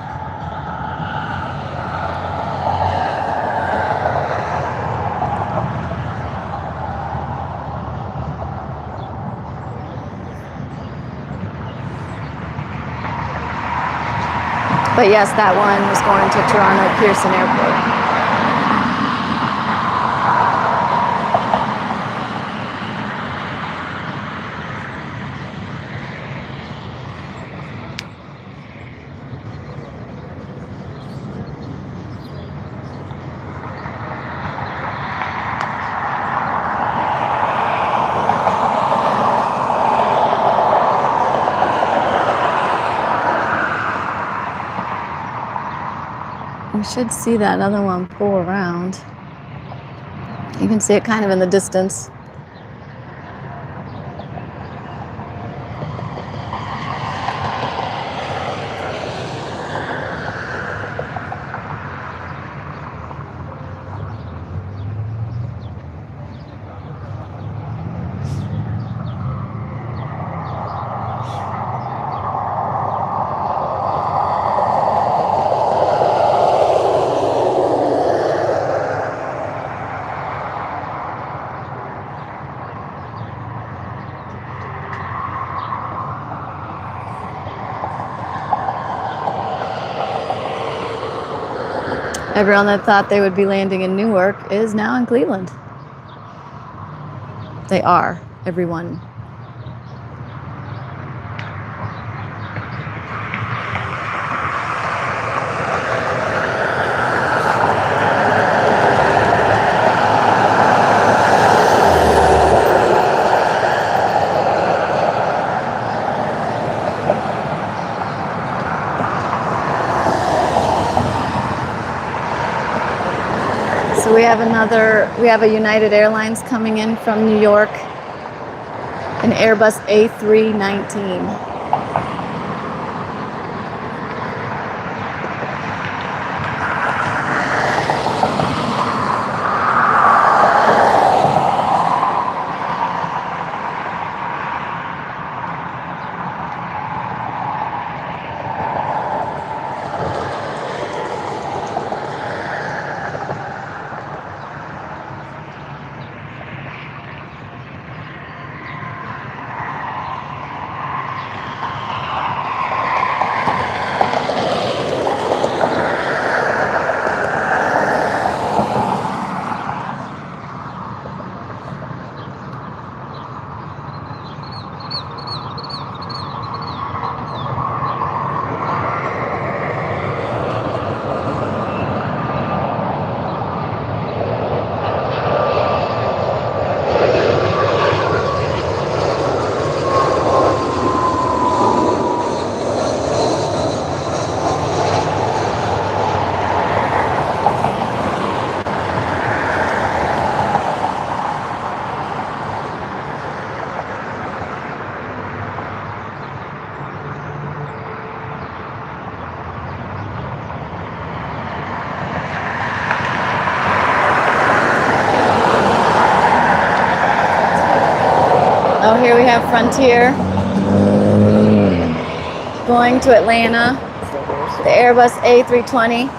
But yes, that one was going to Toronto Pearson Airport. We should see that other one pull around. You can see it kind of in the distance. Everyone that thought they would be landing in Newark is now in Cleveland. They are, everyone. So we have a United Airlines coming in from New York, an Airbus A319. Oh, here we have Frontier going to Atlanta. The Airbus A320.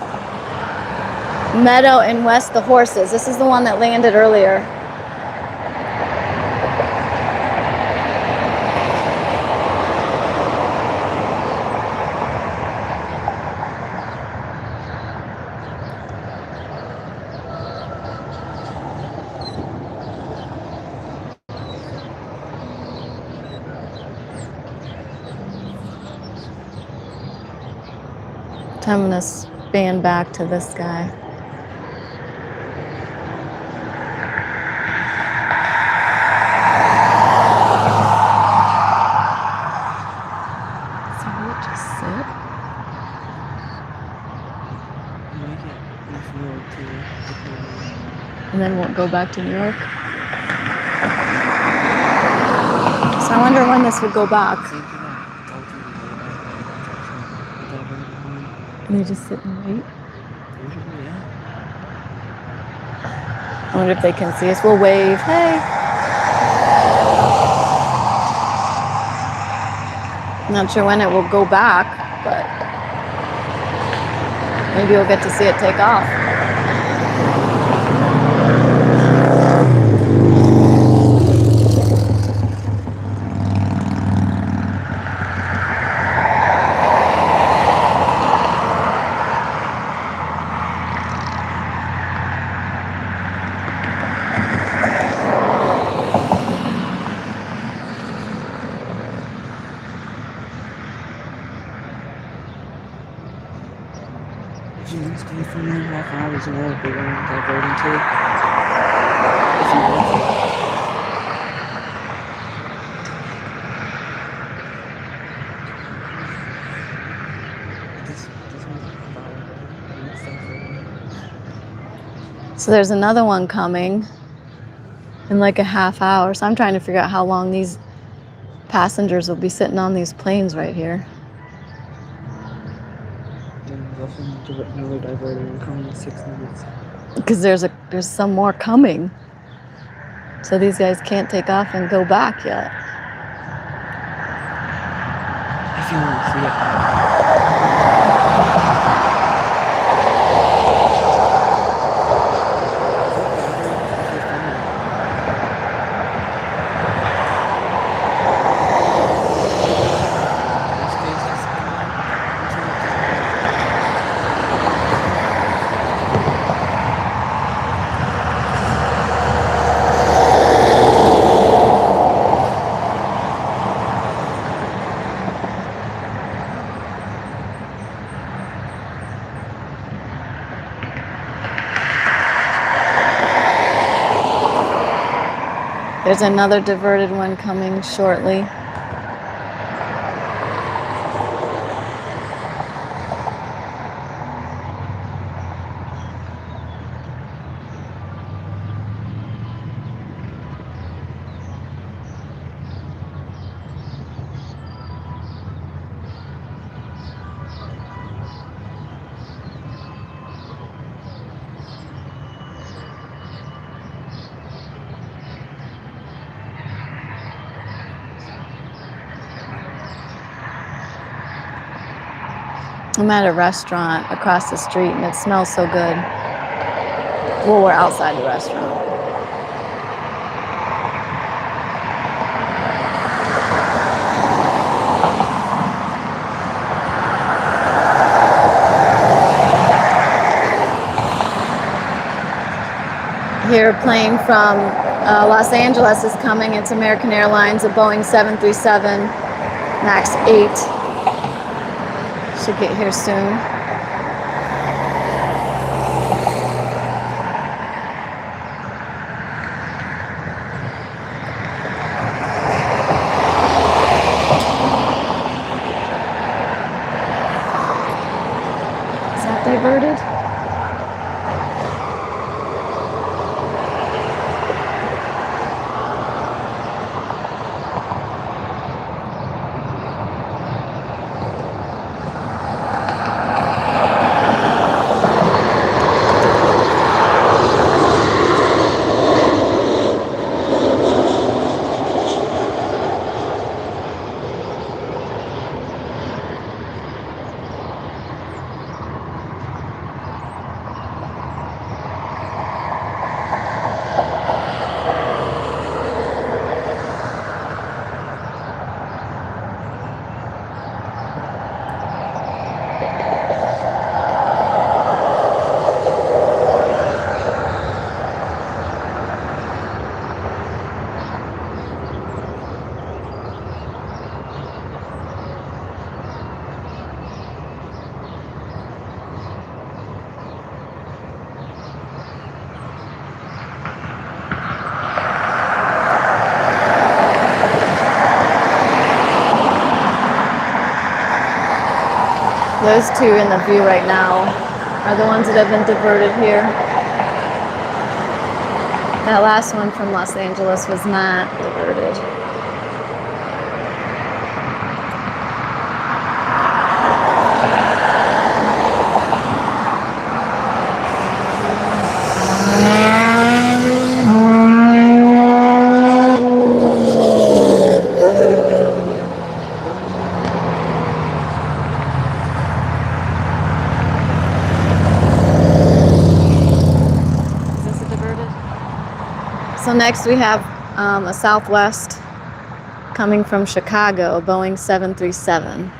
Meadow and West, the horses. This is the one that landed earlier. I'm gonna span back to this guy. So we'll just sit. And then we'll go back to New York. So I wonder when this would go back. And they just sit and wait. I wonder if they can see us. We'll wave. Hey. I'm not sure when it will go back, but maybe we'll get to see it take off. Stay for 9.5 hours and we'll be diverting to if you want to. So there's another one coming in like a half hour. So I'm trying to figure out how long these passengers will be sitting on these planes right here. Another diverter will come in 6 minutes. Because there's some more coming. So these guys can't take off and go back yet. If you want to see it. There's another diverted one coming shortly. I'm at a restaurant across the street and it smells so good. Well, we're outside the restaurant. Here, a plane from Los Angeles is coming. It's American Airlines, a Boeing 737 MAX 8. Should get here soon. Is that diverted? Those two in the view right now are the ones that have been diverted here. That last one from Los Angeles was not diverted. So next we have a Southwest coming from Chicago, Boeing 737.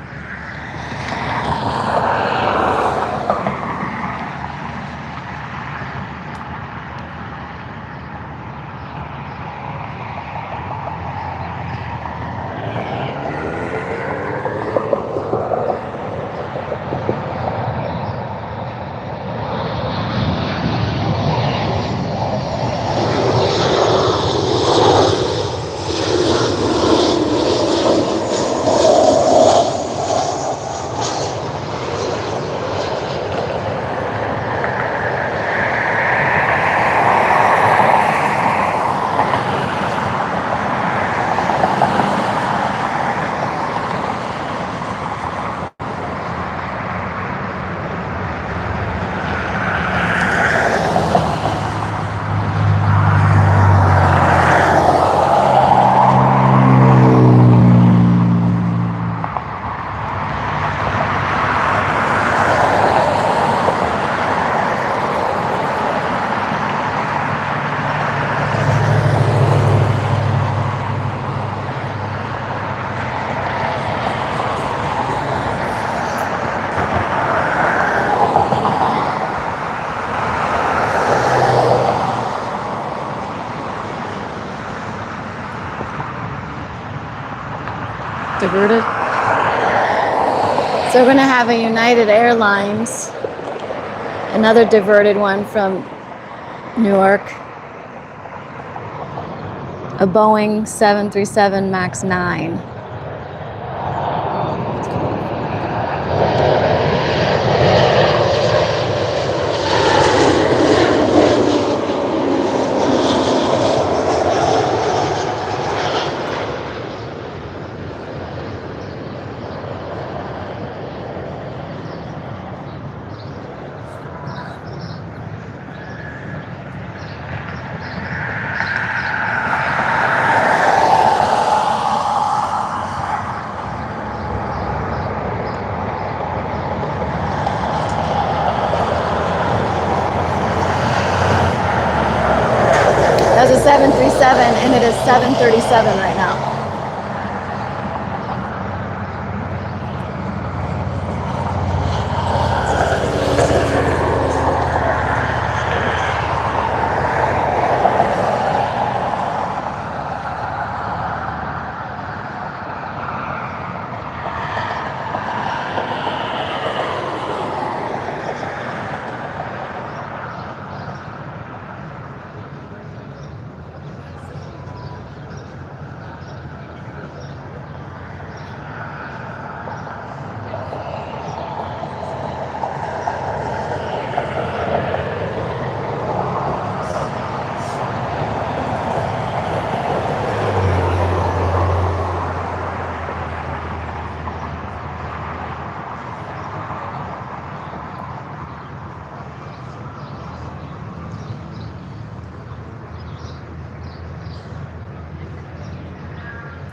Diverted. So we're going to have a United Airlines, another diverted one from Newark, a Boeing 737 MAX 9. 7:37 right now.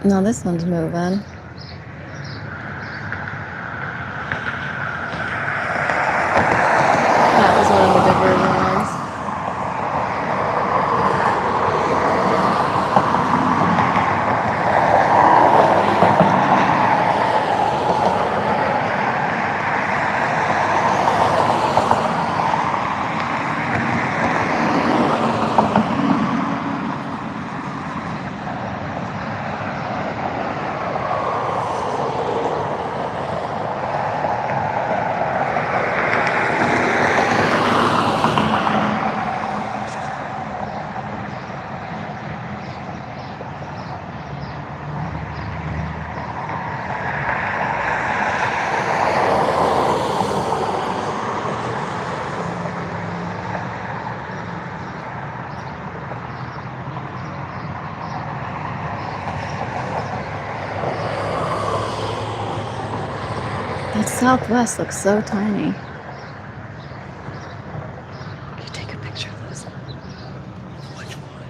No, this one's moving. That was one of the diversion ones. That Southwest looks so tiny. Can you take a picture of this? Which one?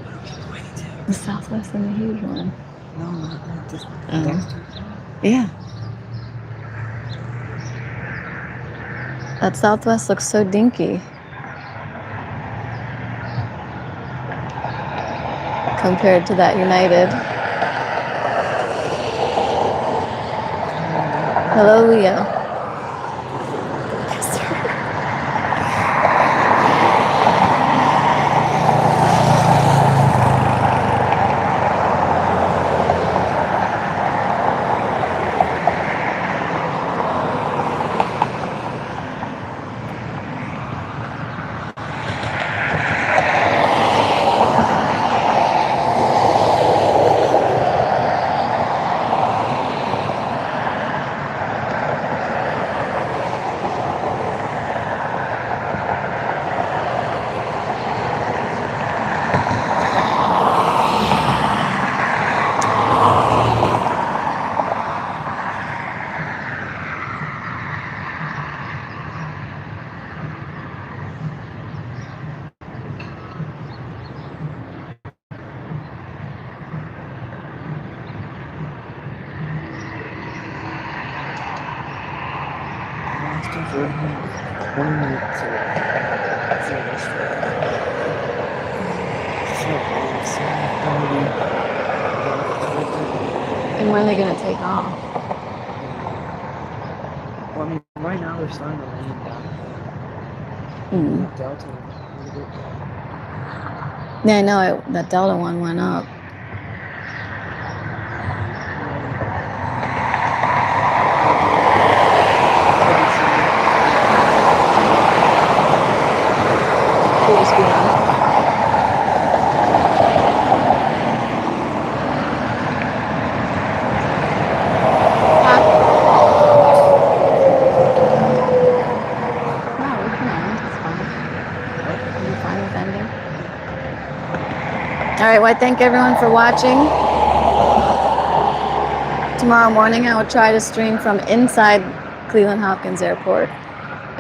What are we pointing to? The Southwest and the huge one. No, not this. Oh. Dexter. Yeah. That Southwest looks so dinky compared to that United. Hello, Leo. And when are they going to take off? Well, I mean, right now they're starting to land down. Delta. Yeah, I know that Delta one went up. Full speed on. All right, well, I thank everyone for watching. Tomorrow morning, I will try to stream from inside Cleveland Hopkins Airport.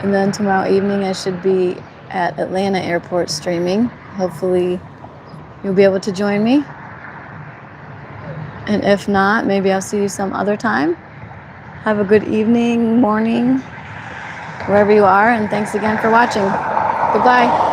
And then tomorrow evening, I should be at Atlanta Airport streaming. Hopefully, you'll be able to join me. And if not, maybe I'll see you some other time. Have a good evening, morning, wherever you are. And thanks again for watching. Goodbye.